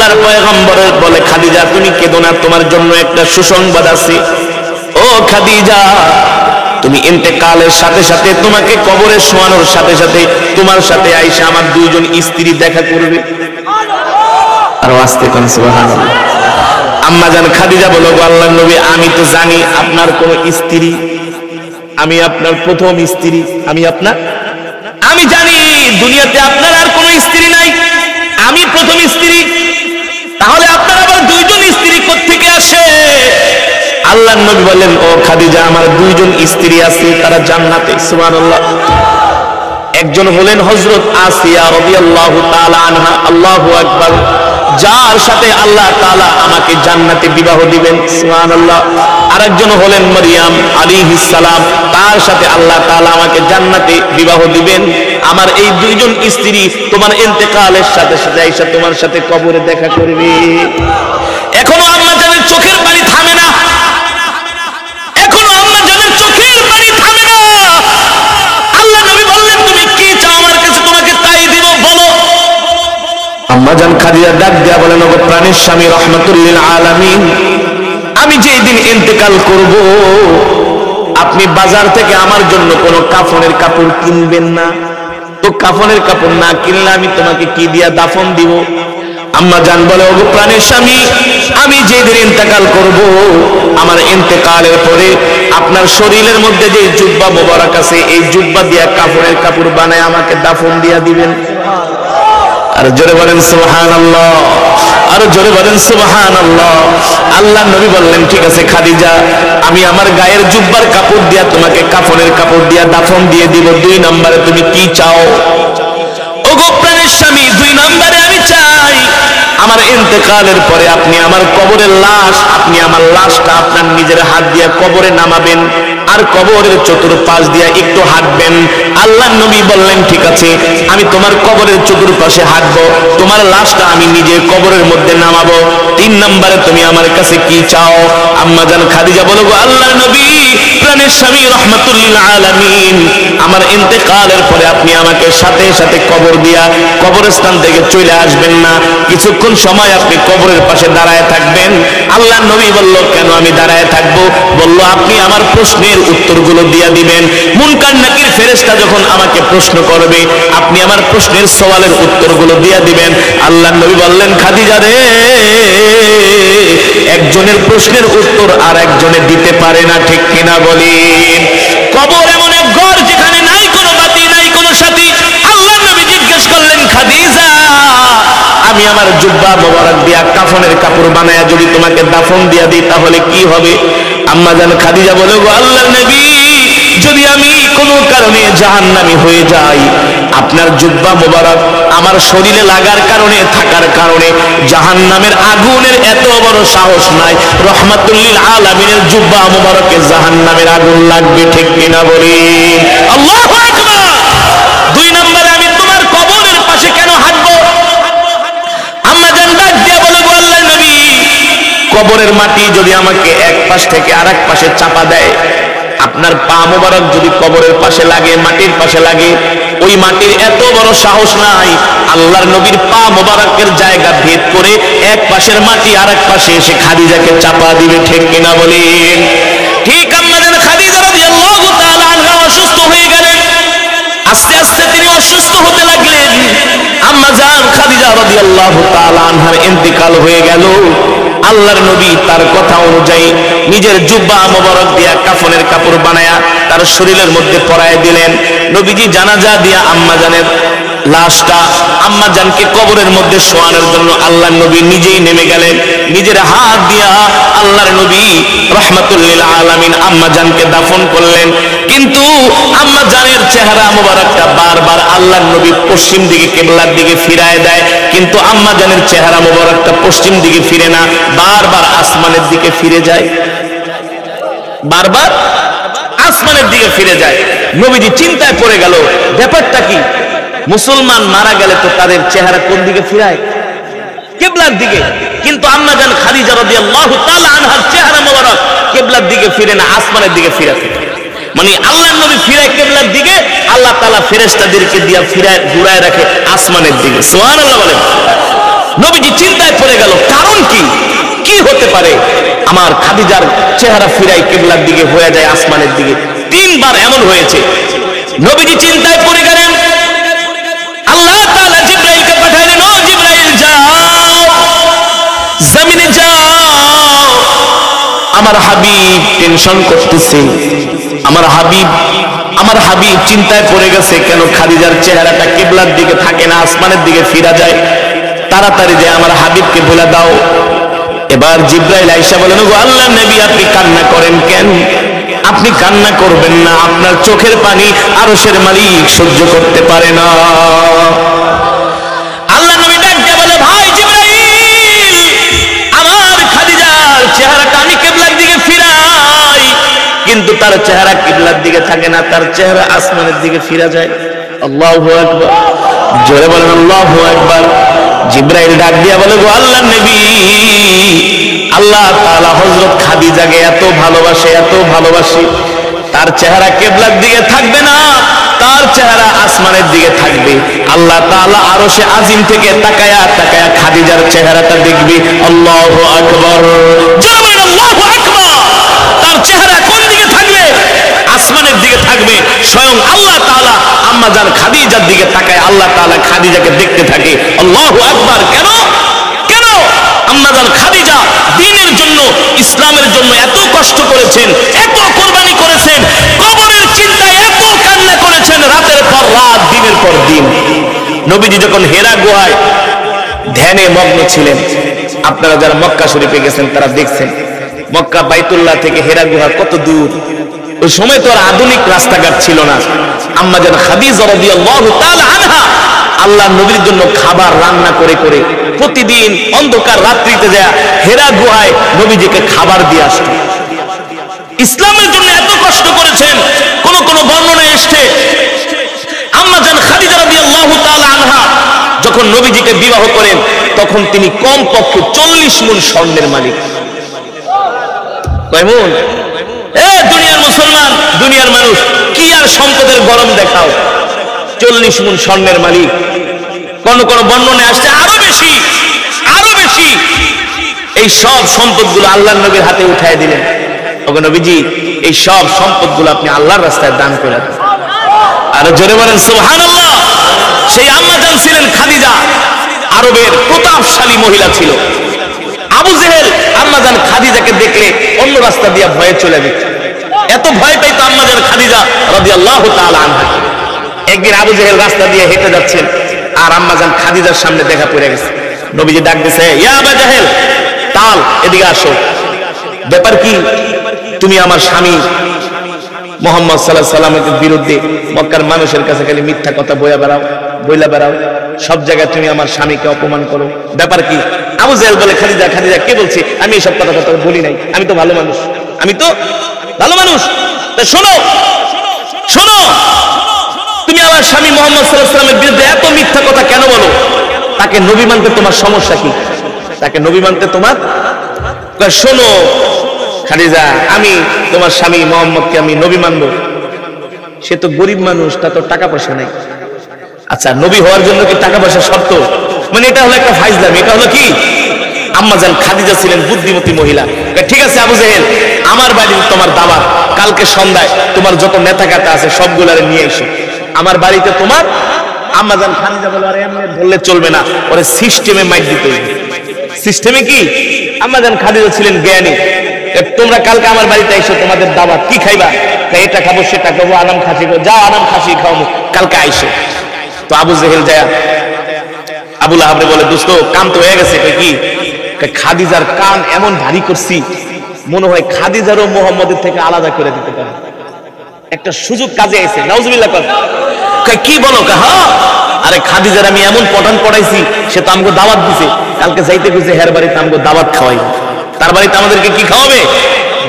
আল্লাহর পয়গম্বর বলে, খাদিজা তুমি কেঁদো না, তোমার জন্য একটা সুসংবাদ আছে। ও খাদিজা, তুমি ইন্তেকালের সাথে সাথে, তোমাকে কবরে শোয়ানোর সাথে সাথে তোমার সাথে আয়েশা আমার দুইজন স্ত্রী দেখা করবে। আর আস্তে কোন সুবহানাল্লাহ। আম্মা জান খাদিজা বলো, গো আল্লাহর নবী, আমি তো জানি আপনার কোন স্ত্রী, আমি আপনার প্রথম স্ত্রী, আমি জানি দুনিয়াতে আপনার আর কোন স্ত্রী নাই, আমি প্রথম স্ত্রী। তাহলে আপনার আবার দুইজন স্ত্রী কোত্থেকে আসে? আল্লাহর নবী বলেন, ও খাদিজা, আমার দুইজন স্ত্রী আছে, তারা জান্নাতে। সুবহানাল্লাহ। একজন হলেন হযরত আসিয়া রাদিয়াল্লাহু তাআলা আনহা, আল্লাহু আকবার, যার সাথে আল্লাহ তাআলা আমাকে জান্নাতে বিবাহ দিবেন। সুবহানাল্লাহ। আরেকজন হলেন মারইয়াম আলাইহিস সালাম, তার সাথে আল্লাহ তাআলা আমাকে জান্নাতে বিবাহ দিবেন। আমার এই দুইজন স্ত্রী তোমার ইন্তেকালের সাথে সাথে আয়েশা তোমার সাথে কবরে দেখা করবে। এখনো আম্মা জানের চোখের পানি থামে না, এখনো আম্মা জানের চোখের পানি থামে না। আল্লাহ নবী বললেন, তুমি কি চাও আমার কাছে, তোমাকে তাই দিব, বলো। আম্মা জান খাদিজা ডাক দিয়া বলেন, ওগো প্রাণের স্বামী রাহমাতুল লিল আলামিন, আমি যেই দিন ইন্তেকাল করব, আপনি বাজার থেকে আমার জন্য কোনো কাফনের কাপড় কিনবেন না। তো কাফনের কাপড় না কিনলে আমি তোমাকে কি দিয়া দাফন দিব? আম্মা জান বলে, ওগো প্রাণের স্বামী, আমি যেদিন ইন্তেকাল করব, আমার ইন্তেকালের পরে আপনার শরীরের মধ্যে যে জুব্বা মোবারক আছে, এই জুব্বা দিয়া কাফনের কাপড় বানায় আমাকে দাফন দিয়া দিবেন। আর জোরে বলেন সুবহানাল্লাহ, আর জোরে বলেন সুবহানাল্লাহ। আল্লাহ নবী বললেন, ঠিক আছে খাদিজা, আমি আমার গায়ের জুব্বার কাপড় দিয়া তোমাকে কাফনের কাপড় দিয়া দাফন দিয়ে দিব। 2 নম্বরে তুমি কি চাও? ওগো প্রাণের স্বামী, 2 নম্বরে আমি চাই আমার ইন্তেকালের পরে আপনি আমার কবরের লাশ, আপনি আমার লাশটা আপনার নিজের হাত দিয়ে কবরে নামাবেন, আর কবরের চতুর্পাশ দিয়ে একটু হাঁটবেন। আল্লাহ নবী বললেন, ঠিক আছে, আমি তোমার কবরের চতুর্পাশে হাঁটবো, তোমার লাশটা আমি নিজে কবরের মধ্যে নামাবো। 3 নম্বরে তুমি আমার কাছে কি চাও? আম্মা জান খাদিজা বলো, গো আল্লাহর নবী, প্রাণের স্বামী রাহমাতুল লিল আলামিন, আমার ইন্তেকালের পরে আপনি আমাকে সাথে সাথে কবর দিয়া কবরস্থান থেকে চলে আসবেন না, কিছুক্ষণ সময় আপনি কবরের পাশে দাঁড়ায় থাকবেন। আল্লাহর নবী বলল, কেন আমি দাঁড়ায় থাকবো? বলল, আপনি আমার প্রশ্নের উত্তরগুলো দিয়া দিবেন। মুনকার নাকির ফেরেশতা যখন আমাকে প্রশ্ন করবে, আপনি আমার প্রশ্নের সওয়ালের উত্তরগুলো দিয়া দিবেন। আল্লাহর নবী বললেন, খাদিজা রে, একজনের প্রশ্নের উত্তর আর একজনে দিতে পারে না, ঠিক কিনা বলেন? কবর এমন এক ঘর যেখানে নাই কোনো বাতি, নাই কোনো সাথী। আল্লাহর নবী জিজ্ঞেস করলেন, খাদিজা, আমি আমার জুব্বা মোবারক দিয়া কাফনের কাপড় বানায়া যদি তোমাকে দাফন দিয়া দিই, তাহলে কি হবে? আম্মা জান খাদিজা বলে, গো আল্লাহর নবী, যদি আমি কোনো কারণে জাহান্নামী হয়ে যাই, আপনার জুব্বা মোবারক আমার শরীরে লাগার কারণে, থাকার কারণে জাহান্নামের আগুনের এত বড় সাহস নাই, রাহমাতুল লিল আলামিনের জুব্বা মোবারকে জাহান্নামের আগুন লাগবে, ঠিক কিনা বলেন? আল্লাহু আকবার। 2 নম্বরে আমি তোমার কবরের পাশে কেন হাঁটবো? আম্মা জান ডাক দিয়া বলে, গো আল্লাহর নবী, কবরের মাটি যদি আমাকে এক পাশ থেকে আরেক পাশে চাপা দেয়, আপনার পা মোবারক যদি কবরের পাশে লাগে, মাটির পাশে লাগে, ওই মাটির এত বড় সাহস নাই আল্লাহর নবীর পা মোবারকের জায়গা ভেদ করে এক পাশের মাটি আরেক পাশে এসে খাদিজাকে চাপা দিবে, ঠিক কিনা বলেন? ঠিক আম্মা জান খাদিজা রাদিয়াল্লাহু তাআলা আনহা অসুস্থ হয়ে গেলেন। আস্তে আস্তে তিনি অসুস্থ হতে লাগলেন। আম্মা জান খাদিজা রাদিয়াল্লাহু তাআলা আনহার ইন্তেকাল হয়ে গেল। আল্লাহর নবী তার কথা অনুযায়ী নিজের জুব্বা মোবারক দিয়া কাফনের কাপড় বানায়া তার শরীরের মধ্যে পরায় দিলেন। নবীজি জানাজা দিয়া আম্মা জানের লাশটা আম্মা জানকে কবরের মধ্যে শোয়ানোর জন্য আল্লাহর নবী নিজেই নেমে গেলেন। নিজের হাত দিয়া আল্লাহর নবী রাহমাতুল লিল আলামিন আম্মা জানকে দাফন করলেন। কিন্তু আম্মা জানের চেহারা মোবারকটা বারবার আল্লাহর নবী পশ্চিম দিকে, কিবলার দিকে ফিরায় দেয়, কিন্তু আম্মা জানের চেহারা মোবারকটা পশ্চিম দিকে ফিরে না, বারবার আসমানের দিকে ফিরে যায়, বারবার আসমানের দিকে ফিরে যায়। নবীজি চিন্তায় পড়ে গেল, ব্যাপারটা কি? মুসলমান মারা গেলে তো তাদের চেহারা কোন দিকে ফিরায়? কিবলার দিকে। কিন্তু আম্মা জান খাদিজা রাদিয়াল্লাহু তাআলা আনহার চেহারা মোবারক কিবলার দিকে ফিরে না, আসমানের দিকে ফিরে থাকে। মানে আল্লাহর নবী ফিরায় কিবলার দিকে, আল্লাহ তাআলা ফেরেশতাদেরকে দিয়া ফিরায় ঘুরায় রাখে আসমানের দিকে। সুবহানাল্লাহ বলেন। নবীজি চিন্তায় পড়ে গেল, কারণ কি, কি হতে পারে? আমার খাদিজার চেহারা ফিরাই কিবলার দিকে, হয়ে যায় আসমানের দিকে। 3 বার এমন হয়েছে। নবীজি চিন্তায় পড়ে গেলেন। আল্লাহ তাআলা জিবরাইলকে পাঠালেন, ও জিবরাইল যাও, জমিনে যাও, আমার হাবিব টেনশন করতেছে, আমার হাবিব চিন্তায় পড়ে গেছে, কেন খাদিজার চেহারাটা কিবলার দিকে থাকে না, আসমানের দিকে ফিরা যায়, তাড়াতাড়ি যে আমার হাবিবকে বলে দাও। এবার জিবরাইল আয়েশা বলেন, গো আল্লাহর নবী, আপনি কান্না করেন কেন? আপনি কান্না করবেন না, আপনার চোখের পানি আরশের মালিক সহ্য করতে পারে না। আল্লাহ নবী ডাক দিয়ে বলে, ভাই জিবরাইল, আমার খাদিজার চেহারাটা আমি কিবলার দিকে ফিরাই, কিন্তু তার চেহারা কিবলার দিকে থাকে না, তার চেহারা আসমানের দিকে ফিরা যায়। আল্লাহু আকবার, জোরে বলেন আল্লাহু আকবার। জিবরাইল ডাক দিয়া বলে, গো আল্লাহর নবী, আল্লাহ তাআলা হযরত খাদিজাকে এত ভালোবাসে, এত ভালোবাসে, তার চেহারা কিবলার দিকে থাকবে না, তার চেহারা আসমানের দিকে থাকবে। আল্লাহ তাআলা আরশে আজিম থেকে তাকায়া তাকায়া খাদিজার চেহারাটা দেখবে। আল্লাহু আকবার, জোরে বলেন আল্লাহু আকবার। তার চেহারা কোন দিকে থাকবে? আসমানের দিকে থাকবে। স্বয়ং আল্লাহ তাআলা আম্মা জান খাদিজার দিকে তাকায়, আল্লাহ তাআলা খাদিজাকে দেখতে থাকে। আল্লাহু আকবার। কেন? কেন? আম্মা জান খাদিজা দ্বীনের জন্য, ইসলামের জন্য এত কষ্ট করেছেন, এত কুরবানি করেছেন, কবরের চিন্তায় এত কান্না করেছেন, রাতের পর রাত, দিনের পর দিন। নবীজি যখন হেরা গুহায় ধ্যানে মগ্ন ছিলেন, আপনারা যারা মক্কা শরীফে গেছেন তারা দেখছেন, মক্কা বাইতুল্লাহ থেকে হেরা গুহা কত দূর। ওই সময় তো আর আধুনিক রাস্তাঘাট ছিল না। আম্মা জান খাদিজা রাদিয়াল্লাহু তাআলা আনহা আল্লাহর নবীর জন্য খাবার রান্না করে করে প্রতিদিন অন্ধকার রাত্রিতে যায় হেরা গুহায় নবীজিকে খাবার দিয়ে আসতো। ইসলামের জন্য এত কষ্ট করেছেন। কোন কোন বর্ণনায় এসেছে আম্মা জান খাদিজা রাদিয়াল্লাহু তাআলা আনহা যখন নবীজিকে বিবাহ করেন, তখন তিনি কমপক্ষে 40 মুন স্বর্ণের মালিক। কয় মুন? দুনিয়ার মুসলমান, দুনিয়ার মানুষ, কি আর সম্পদের গরম দেখাও, 40 মুন স্বর্ণের মালিক। কোন কোন বর্ণনায় আসছে আরো বেশি, আরো বেশি। এই সব সম্পদগুলো আল্লাহর নবীর হাতে উঠায় দিলেন। ওগো নবীজি, এই সব সম্পদগুলো আপনি আল্লাহর রাস্তায় দান করে দেন। আর জোরে বলেন সুবহানাল্লাহ। সেই আম্মা জান ছিলেন খাদিজা, আরবের প্রতাপশালী মহিলা ছিল। আবু জেহেল আম্মা জান খাদিজাকে দেখলে অন্য রাস্তা দিয়ে ভয়ে চলে যেত, এত ভয় পাইতো আম্মা জান খাদিজা রাদিয়াল্লাহু তাআলা আনহা। একদিন আবু জেহেল রাস্তা দিয়ে হেঁটে যাচ্ছেন, আর আম্মা জান খাদিজার সামনে দেখা পড়ে গেছে। নবীজি ডাক দিয়েছে, ইয়া আবু জেহেল, তাল এদিকে আসো। ব্যাপার কি? তুমি আমার স্বামী মুহাম্মদ সাল্লাল্লাহু আলাইহি সাল্লামের বিরুদ্ধে মক্কার মানুষের কাছে খালি মিথ্যা কথা বইলা বেড়াও, সব জায়গায় তুমি আমার স্বামীকে অপমান করো। ব্যাপার কি? আবু জেহেল বলে, খাদিজা, খাদিজা, কে বলছি? আমি এইসব কথা বলি নাই, আমি তো ভালো মানুষ, আমি তো ভালো মানুষ। তা শোনো, শোনো, তুমি আমার স্বামী মুহাম্মদ সাল্লাল্লাহু আলাইহি সাল্লামের বিরুদ্ধে এত মিথ্যা কথা কেন বলো? তাকে নবী মানতে তোমার সমস্যা কি? তাকে নবী মানতে তোমার? শোনো খাদিজা, আমি তোমার স্বামী মুহাম্মদকে আমি নবী মানবো, সে তো গরিব মানুষ, তা তো টাকা পয়সা নাই। আচ্ছা, নবী হওয়ার জন্য কি টাকা পয়সা শর্ত? মানে এটা হলো একটা ফাইজলামি। এটা হলো কি? আম্মা জান খাদিজা ছিলেন বুদ্ধিমতী মহিলা। ঠিক আছে আবু জেহেল, আমার বাড়িতে তোমার দাওয়াত, কালকে সন্ধ্যায় তোমার যত নেতা কাটা আছে সবগুলারে নিয়ে এসো আমার বাড়িতে। তোমার আম্মা জান খাদিজা বলে, আরে এমনি বললে চলবে না, ওরে সিস্টেমে মাইক দিতে হবে। সিস্টেমে কি? আম্মা জান খাদিজা ছিলেন জ্ঞানী। তোমরা কালকে আমার বাড়িতে এসো, তোমাদের দাওয়াত, কি খাইবা? এটা খাবো, সেটা খাবো, আনাম খাসি, যাও আনাম খাসি খাওয়াবো, কালকে আইসো। তো আবু জেহেল যায় আবু লাহাবরে বলে, দোস্ত কাম তো হয়ে গেছে। কি? খাদিজার কান এমন ভারী করছি, মনে হয় খাদিজারও মুহাম্মদের থেকে আলাদা করে দিতে পারে। একটা সুযোগ কাজে আইছে। নাউজুবিল্লাহ। কি বলো? হ্যাঁ, আরে খাদিজার আমি এমন পঠান পড়াইছি, সে তো আমাকে দাওয়াত দিছে, কালকে যাইতে গেছে হের বাড়িতে আমাকে দাওয়াত খাওয়াই, তার বাড়িতে আমাদেরকে কি খাওয়াবে?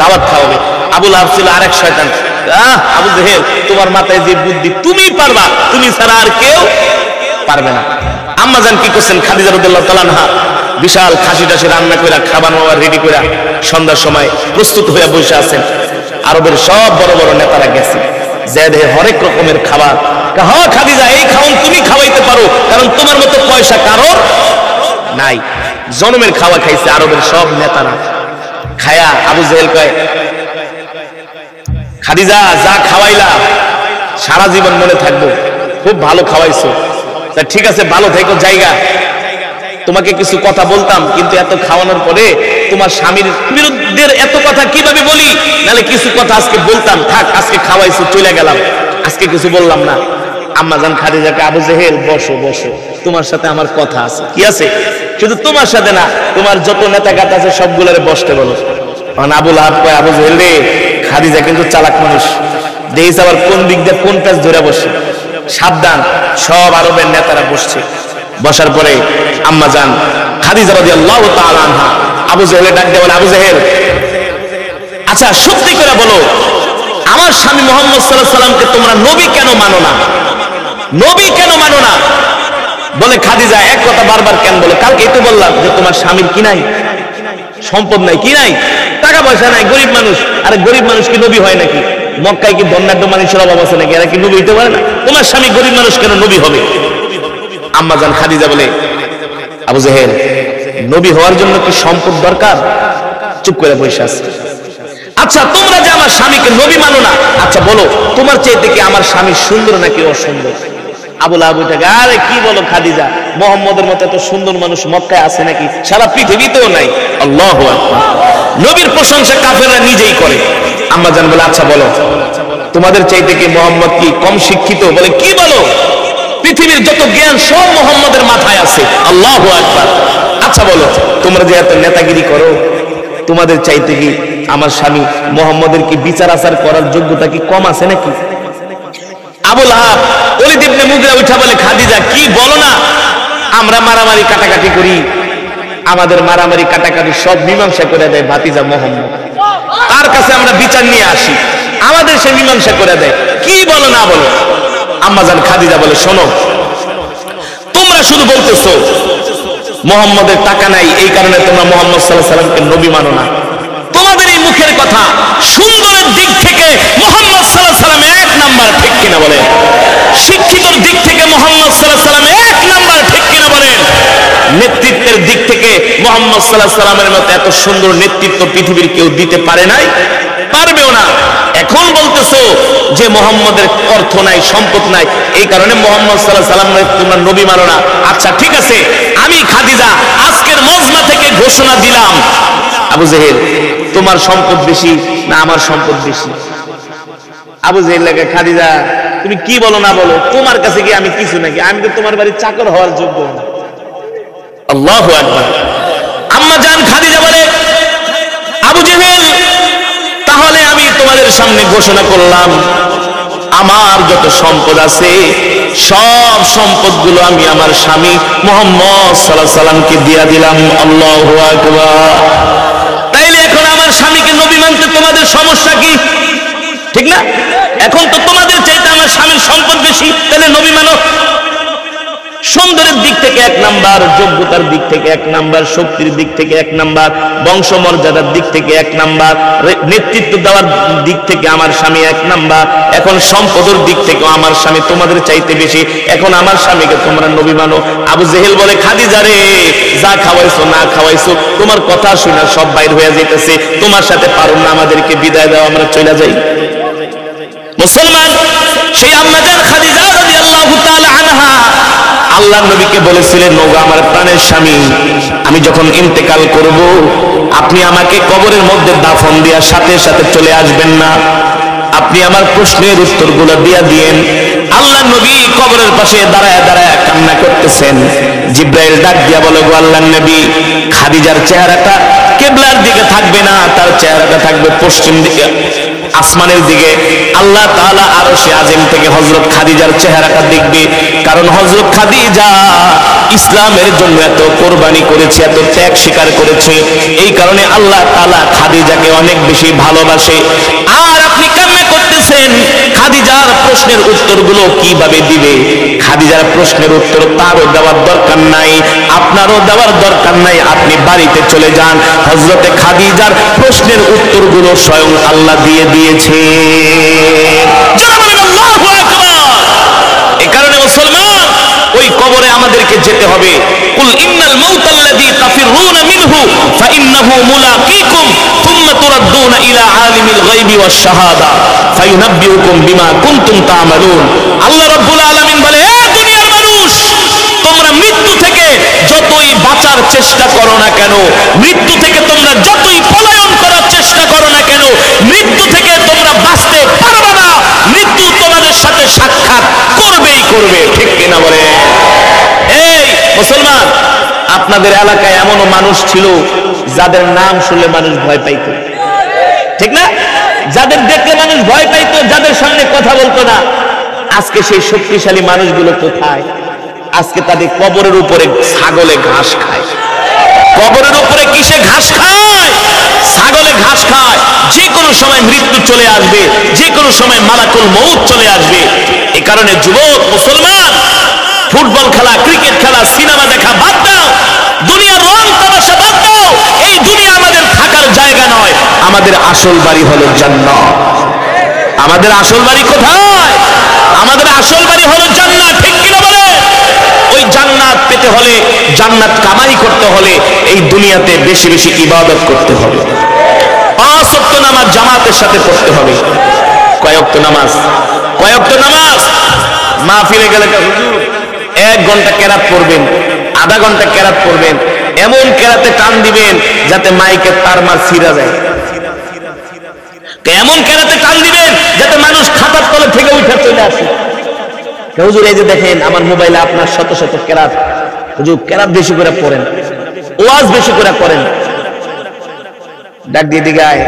দাওয়াত খাওয়াবে। আবু লাহাব ছিল আরেক শয়তান। আবু জেহেল, তোমার মাথায় যে বুদ্ধি, তুমি পারবা, তুমি ছাড়া আর কেউ পারবে না। আম্মা জান কি করছেন? খাদিজা রাদিয়াল্লাহু তাআলা আনহা বিশাল খাসি টাসি রান্না করে, খাবার মাবার রেডি করে সন্ধ্যার সময় প্রস্তুত হয়ে বসে আছেন। আরবের সব বড় বড় নেতারা গেছে, যে দেহে হরেক রকমের খাবার। হ্যাঁ খাদিজা, এই খাওন তুমি খাওয়াইতে পারো, কারণ তোমার মতো পয়সা কারোর নাই। জনমের খাওয়া খাইছে আরবের সব নেতারা। খায়া আবু জেহেল কয়, খাদিজা যা খাওয়াইলা সারা জীবন মনে থাকবো, খুব ভালো খাওয়াইছো। তা ঠিক আছে, ভালো থেকো, জায়গা তোমাকে কিছু কথা বলতাম, কিন্তু এত খাওয়ানোর পরে তোমার স্বামীর বিরুদ্ধে এত কথা কিভাবে বলি, নালে কিছু কথা আজকে বলতাম, থাক আজকে খাওয়াইছো চলে গেলাম, আজকে কিছু বললাম না। আম্মাজান খাদিজাকে, আবু জেহেল বসো বসো, তোমার সাথে আমার কথা আছে। কি আছে? শুধু তোমার সাথে না, তোমার যত নেতা গাত আছে সবগুলোরে বসতে বলো। আবুল আহাব কয়, আবু জেহেল রে, খাদিজা কিন্তু চালাক মানুষ, দেখিস আবার কোন দিক দিয়ে কোন প্যাচ ধরে বসে, সাবধান। সব আরবের নেতারা বসছে। বসার পরে আম্মাজান খাদিজা রাদিয়াল্লাহু তাআলা আনহা আবু জেহেলের ডাক দিয়ে বলে, আবু জেহেল, আচ্ছা সত্যি করে বলো, আমার স্বামী মুহাম্মদ সাল্লাল্লাহু আলাইহি সাল্লামকে তোমরা নবী কেন মানো না? নবী কেন মানো না? বলে, খাদিজা এক কথা বারবার কেন বলে? কালকে তো বললাম যে তোমার স্বামীর কি নাই, সম্পদ নাই, কি নাই, টাকা পয়সা নাই, গরিব মানুষ। আরে গরিব মানুষ কি নবী হয় নাকি? মক্কায় কি ধন্যাঢ্য মানুষের অভাব আছে নাকি? এরা কি নবী হইতে পারে না? তোমার স্বামী গরিব মানুষ, কেন নবী হবে? আম্মাজান খাদিজা বলে, আবু জেহেল, নবী হওয়ার জন্য কি সম্পদ দরকার? চুপ করে বসে আছে। আচ্ছা তোমরা যে আমার স্বামীকে নবী মানো না, আচ্ছা বলো তোমার চাইতে কি আমার স্বামী সুন্দর নাকি অসুন্দর? আবুল আবু থেকে, আরে কি বলো খাদিজা, মোহাম্মদের মতো এত সুন্দর মানুষ মক্কায় আছে নাকি? সারা পৃথিবীতেও নাই। আল্লাহু আকবার। নবীর প্রশংসা কাফেররা নিজেই করে। আম্মাজান বলে, আচ্ছা বলো তোমাদের চাইতে কি মোহাম্মদ কি কম শিক্ষিত? বলে, কি বলো, পৃথিবীর যত জ্ঞান সব মোহাম্মদের মাথায় আছে। আল্লাহু আকবার। আচ্ছা বলো, তোমরা যে এত নেতাগিরি করো, তোমাদের চাইতে কি আমার স্বামী মোহাম্মদের কি বিচার আচার করার যোগ্যতা কি কম আছে নাকি? আবুল আহাব ওলীদ ইবনে মুগীরা উঠা বলে, খাদিজা কি বলো না, আমরা মারামারি কাটাকাটি করি, আমাদের মারামারি কাটাকাটি সব মীমাংসা করে দেয় ভাতিজা মোহাম্মদ, তার কাছে আমরা বিচার নিয়ে আসি, আমাদের সে মীমাংসা করে দেয়। কি বলো না বলো? আম্মাজান খাদিজা বলে, শোনো, তোমরা শুধু বলতেছো মোহাম্মদের টাকা নাই, এই কারণে তোমরা মোহাম্মদ সাল্লাল্লাহু আলাইহি সাল্লামকে নবী মানো না। তোমাদের এই মুখের কথা, সুন্দরের দিক থেকে মোহাম্মদ সাল্লাল্লাহু আলাইহি সাল্লাম এক নাম্বার, ঠিক কিনা বলেন? শিক্ষিতর দিক থেকে মোহাম্মদ সাল্লাল্লাহু আলাইহি সাল্লাম এক নাম্বার, ঠিক কিনা বলেন? নেতৃত্বের দিক থেকে মোহাম্মদ সাল্লাল্লাহু আলাইহি সাল্লামের মতো এত সুন্দর নেতৃত্ব পৃথিবীর কেউ দিতে পারে নাই, পারবেও না। এখন বলতেছো যে মোহাম্মদের অর্থ নাই, সম্পদ নাই, এই কারণে মোহাম্মদ সাল্লাল্লাহু আলাইহি সাল্লাম তোমরা নবী মানো না। আচ্ছা ঠিক আছে, আমি খাদিজা আজকের মজমা থেকে ঘোষণা দিলাম, আবু জেহেল তোমার সম্পদ বেশি না আমার সম্পদ বেশি? আবু জেহেল লাগে, খাদিজা তুমি কি বলো না বলো, তোমার কাছে কি আমি কিছু নাকি? আমি তো তোমার বাড়ির চাকর হওয়ার যোগ্য না। আল্লাহু আকবার। আম্মা জান খাদিজা বলে, আবু জেহেল তাহলে আমি তোমাদের সামনে ঘোষণা করলাম, আমার যত সম্পদ আছে সব সম্পদগুলো আমি আমার স্বামী মুহাম্মদ সাল্লাল্লাহু আলাইহি সাল্লামকে দিয়ে দিলাম। আল্লাহু আকবার। তাইলে এখন আমার স্বামীকে নবী মানতে তোমাদের সমস্যা কি? ঠিক না? এখন তো তোমাদের চাইতে আমার স্বামীর সম্পদ বেশি, তাহলে নবী মানো। সুন্দরের দিক থেকে এক নাম্বার, যোগ্যতার দিক থেকে এক নাম্বার, শক্তির দিক থেকে এক নাম্বার, বংশমর্যাদার দিক থেকে এক নাম্বার, নেতৃত্ব দেওয়ার দিক থেকে আমার স্বামী এক নাম্বার, এখন সম্পদের দিক থেকেও আমার স্বামী তোমাদের চাইতে বেশি, এখন আমার স্বামীকে তোমরা নবী মানো। আবু জেহেল বলে, খাদিজা রে, যা খাওয়াইছো না খাওয়াইছো তোমার কথা শুনে সব বাইর হয়ে যাইতেছে, তোমার সাথে পারো না, আমাদেরকে বিদায় দাও, আমরা চলে যাই। মুসলমান সেই আম্মাজান খাদিজা রাদিয়াল্লাহু তাআলা আনহা আল্লাহর নবীকে বলেছিলেন, ওগো আমার প্রাণের স্বামী, আমি যখন ইন্তেকাল করব আপনি আমাকে কবরের মধ্যে দাফন দেওয়ার সাথে সাথে চলে আসবেন না, আপনি আমার প্রশ্নের উত্তরগুলো দিয়ে দিয়েন। আল্লাহর নবী কবরের পাশে দাঁড়ায় দাঁড়ায় কান্না করতেছেন। জিব্রাইল ডাক দিয়া বলে, গো আল্লাহর নবী, খাদিজার চেহারাটা কিবলার দিকে থাকবে না, তার চেহারাটা থাকবে পশ্চিম দিকে, আসমানের দিকে। আল্লাহ তাআলা আরশে আজিম থেকে হযরত খাদিজার চেহারাটা দেখবে, কারণ হযরত খাদিজা ইসলামের জন্য এত কোরবানি করেছে, এত ত্যাগ স্বীকার করেছে, এই কারণে আল্লাহ তাআলা খাদিজাকে অনেক বেশি ভালোবাসে। আর আপনি কান্না করতেছেন, খাদিজার প্রশ্নের উত্তরগুলো কিভাবে দিবে? খাদিজার প্রশ্নের উত্তর তারও দেওয়ার দরকার নাই, আপনারও দেওয়ার দরকার নাই, আপনি বাড়িতে চলে যান, হযরতে খাদিজার প্রশ্নের উত্তরগুলো স্বয়ং আল্লাহ দিয়ে দিয়েছে। যারা বলেন আল্লাহু আকবার। এই কারণে মুসলমান ওই কবরে আমাদেরকে যেতে হবে। কুল ইন্নাল মাউতাল্লাযী তাফিরুনা মিনহু ফাইন্নাহু মুলাকীকুম সুম্মা তুরাদ্দুনা ইলা আলিমিল গায়বি ওয়াশ শাহাদা ফায়ুনাব্বিউকুম বিমা কুনতুম তা'মালুন। আল্লাহ রাব্বুল আলামিন বলে, হে দুনিয়ার মানুষ, তোমরা মৃত্যু থেকে যতই বাঁচার চেষ্টা করো না কেন, মৃত্যু থেকে তোমরা যতই পলায়ন করার চেষ্টা করো না কেন, মৃত্যু থেকে তোমরা বাঁচতে পারবে না। মৃত্যু তোমাদের সাথে সাক্ষাৎ করবেই করবে, ঠিক কিনা বলে? এই মুসলমান, আপনাদের এলাকায় এমনও মানুষ ছিল যাদের নাম শুনলে মানুষ ভয় পাইত, ঠিক না? যাদের দেখলে মানুষ ভয় পাইত, যাদের সামনে কথা বলতো না। আজকে সেই শক্তিশালী মানুষগুলো কোথায়? আজকে তাদের কবরের উপরে ছাগলে ঘাস খায়। কবরের উপরে কিসে ঘাস খায়? ছাগলে ঘাস খায়। যে কোনো সময় মৃত্যু চলে আসবে, যে কোনো সময় মালাকুল মউত চলে আসবে। এই কারণে যুবক মুসলমান, ফুটবল খেলা, ক্রিকেট খেলা, সিনেমা দেখা বাদ দাও, দুনিয়ার রং তামাশা বাদ দাও। এই দুনিয়া আমাদের থাকার জায়গা নয়, আমাদের আসল বাড়ি হলো জান্নাত। আমাদের আসল বাড়ি কোথায়? আমাদের আসল বাড়ি হলো জান্নাত, ঠিক কিনা বলে? ওই জান্নাত পেতে হলে, জান্নাত কামাই করতে হলে এই দুনিয়াতে বেশি বেশি ইবাদত করতে হবে। 5 ওয়াক্ত নামাজ জামাতের সাথে পড়তে হবে। কয় ওয়াক্ত নামাজ? কয় ওয়াক্ত নামাজ? মাহফিলে গেলে 1 ঘন্টা কেরাত পড়বেন, আধা ঘন্টা কেরাত পড়বেন, এমন কেরাতে টান দিবেন যাতে মাইকের তারমার ছিঁড়া যায়। এমন কেরাতে টান দিবেন যাতে মানুষ খাতার তলে থেকে উঠে চলে আসে। হুজুর এই যে দেখেন আমার মোবাইলে আপনার শত শত কেরাত, হুজুর কেরাত বেশি করে পড়েন, ওয়াজ বেশি করে করেন। ডাক দিয়ে দিগায়,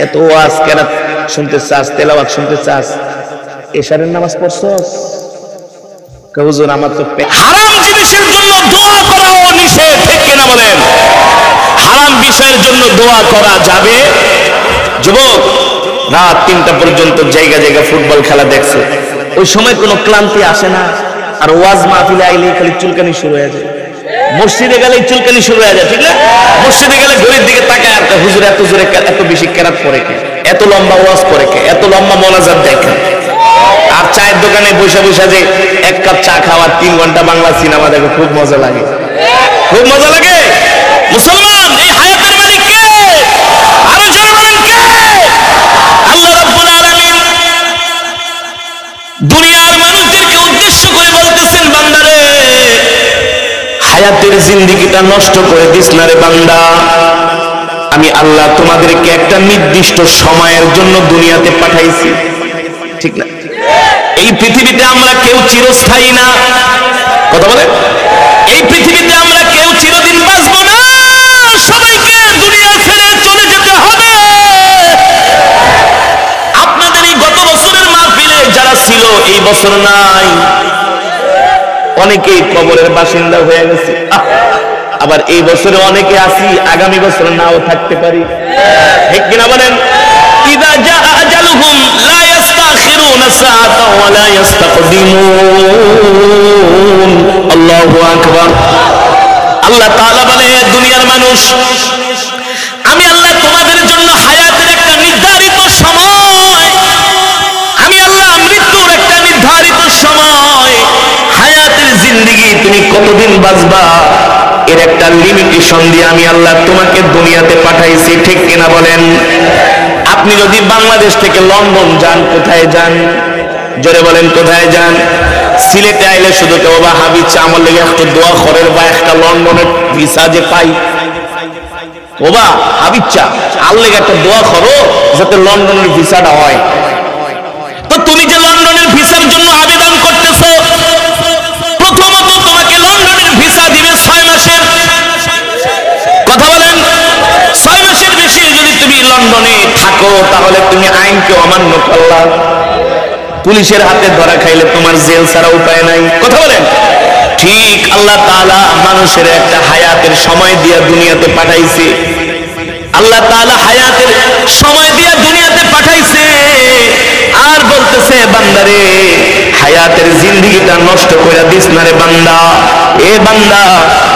এত ওয়াজ কেরাত শুনতে চাস, তেলাওয়াত শুনতে চাস, এশারের নামাজ পড়ছস? হুজুর আমার তো হারাম জিনিসের জন্য দোয়া করাও নিষেধ, ঠিক কিনা বলেন? হারাম বিষয়ের জন্য দোয়া করা যাবে? যুবক রাত 3টা পর্যন্ত জায়গা জায়গা ফুটবল খেলা দেখছে, ওই সময় কোনো ক্লান্তি আসে না। আর ওয়াজ মাহফিলে আইলে খালি চুলকানি শুরু হয়ে যায়, মসজিদে গেলে চুলকানি শুরু হয়ে যায়, ঠিক না? মসজিদে গেলে ঘড়ির দিকে তাকায় আর হুজুর এত জোরে এত বেশি কেরাত পড়ে কে, এত লম্বা ওয়াজ করে কে, এত লম্বা মোনাজাত দেখে। আর চায়ের দোকানে বসে বসে যে 1 কাপ চা খাওয়ার 3 ঘন্টা বাংলা সিনেমা দেখে, খুব মজা লাগে, খুব মজা লাগে। মুসলমান, এই হায়াতের মালিক কে? আরো জোরে বলেন কে? আল্লাহ রাব্বুল আলামিন দুনিয়ার মানুষদেরকে উদ্দেশ্য করে বলতেছেন, বান্দারে হায়াতের জিন্দেগিটা নষ্ট করে দিস না রে বান্দা। আমি আল্লাহ তোমাদেরকে একটা নির্দিষ্ট সময়ের জন্য দুনিয়াতে পাঠাইছি, ঠিক না? এই পৃথিবীতে আমরা কেউ চিরস্থায়ী না, কথা বলে। এই পৃথিবীতে আমরা কেউ চিরদিন বাঁচবো না, সবাইকে দুনিয়া ছেড়ে চলে যেতে হবে। আপনাদের এই গত বছরের মাহফিলে যারা ছিল এই বছর নাই, অনেকেই কবরের বাসিন্দা হয়ে গেছে। আবার এই বছরে অনেকে আছি, আগামী বছর নাও থাকতে পারি, ঠিক কিনা বলেন? ইযা জা আজালুহুম লা ইস্তাখিরুনা সাআতান ওয়া লা ইস্তাকদিমুন। আল্লাহু আকবার। আল্লাহ তাআলা বলে, দুনিয়ার মানুষ, আমি আল্লাহ তোমাদের জন্য হায়াতের একটা নির্ধারিত সময়, আমি আল্লাহ মৃত্যুর একটা নির্ধারিত সময়, হায়াতের জিন্দেগি তুমি কতদিন বাঁচবা এর একটা লিমিটেশন দিয়ে আমি আল্লাহ তোমাকে দুনিয়াতে পাঠাইছি, ঠিক কিনা বলেন? আপনি যদি বাংলাদেশ থেকে লন্ডন যান, কোথায় যান? জোরে বলেন, কোথায় যান? সিলেটে আইলে শুধু কেউ বা হাবিচ্ছে আমার লেগে একটা দোয়া করেন, বা একটা লন্ডনের ভিসা যে পাই, ওবা হাবিচ্ছা আর লেগে একটা দোয়া করো যাতে লন্ডনের ভিসাটা হয়। তো তুমি যে লন্ডনের ভিসার জন্য আবেদন করতেছো, প্রথমত তোমাকে লন্ডনের ভিসা দিবে 6 মাসের, কথা বলেন। 6 মাসের বেশি যদি তুমি লন্ডনে থাকো তাহলে তুমি আইনকে অমান্য করলা, পুলিশের হাতে ধরা খাইলে তোমার জেল ছাড়া উপায় নাই, কথা বলেন। ঠিক আল্লাহ তাআলা মানুষের একটা হায়াতের সময় দিয়া দুনিয়াতে পাঠাইছে, আল্লাহ তাআলা হায়াতের সময় দিয়া দুনিয়াতে পাঠাইছে, আর বলতেছে বান্দারে হায়াতের জিন্দেগিটা নষ্ট করে দিস না রে বান্দা। এ বান্দা,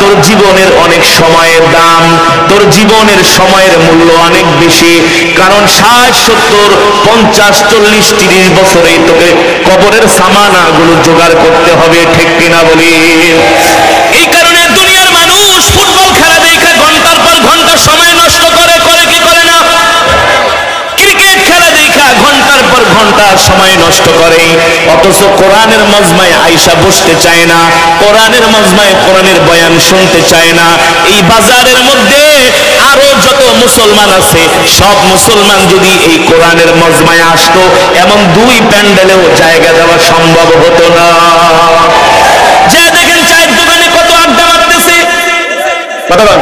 তোর জীবনের অনেক সময়ের দাম, তোর জীবনের সময়ের মূল্য অনেক বেশি। কারণ 60, 70, 50, 40, 30 বছরেই তোকে কবরের সামানা গুলো জোগাড় করতে হবে, ঠিক কিনা বলি? এই কারণে দুনিয়ার মানুষ ফুটবল খেলা দেখে ঘন্টার পর ঘন্টা সময় নষ্ট করে কি করে না? ক্রিকেট খেলা দেখা ঘন্টার পর ঘন্টা সময় নষ্ট করে, অথচ কোরআনের মজমায় আয়েশা বসতে চায় না, কোরআনের মজমায় কোরআনের বয়ান শুনতে চায় না। এই বাজারের মধ্যে আরো যত মুসলমান আছে, সব মুসলমান যদি এই কোরআনের মজমায় আসতো, এমন 2 প্যান্ডেলেও জায়গা দেওয়া সম্ভব হতো না। যে দেখেন চায়ের দোকানে কত আড্ডা মারতেছে, কথা বল,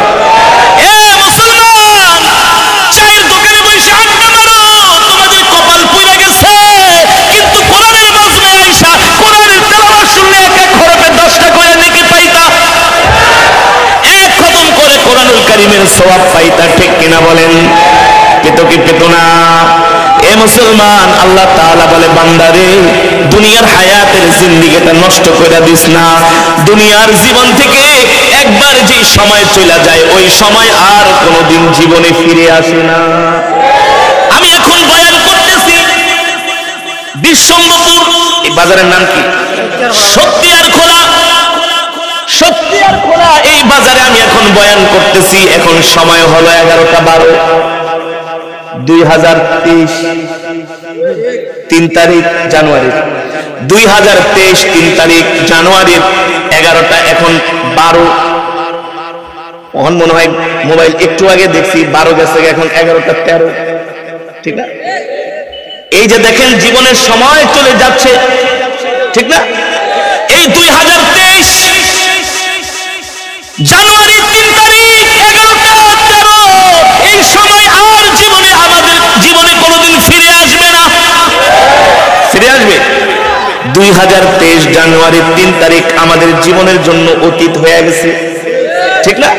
সওয়াব পাইতা, ঠিক কিনা বলেন? পেত কি পেত না? এ মুসলমান, আল্লাহ তাআলা বলে, বান্দারে দুনিয়ার হায়াতের জিন্দেগিটা নষ্ট করে দিস না। দুনিয়ার জীবন থেকে একবার যে সময় চলে যায়, ওই সময় আর কোনোদিন জীবনে ফিরে আসে না। আমি এখন বয়ান করতেছি বিশ্বম্ভরপুর, এই বাজারের নাম কি? সত্যিয়ার খোলা। সত্যিয়ার খোলা এই বাজারে আমি এখন বয়ান করতেছি। এখন সময় হলো 11টা 12, 2023, 3 তারিখ জানুয়ারি, 2023 3 তারিখ জানুয়ারির 11টা, এখন 12। এখন মনে হয় মোবাইল একটু আগে দেখছি 12 গেছে, এখন 11টা 13, ঠিক না? এই যে দেখেন জীবনের সময় চলে যাচ্ছে, ঠিক না? এই 2023 জানুয়ারি 3 তারিখ 11টা 13, এই সময় আর জীবনে আমাদের জীবনে কোনোদিন ফিরে আসবে না। ফিরে আসবে? 2023 জানুয়ারি 3 তারিখ আমাদের জীবনের জন্য অতীত হয়ে গেছে, ঠিক না?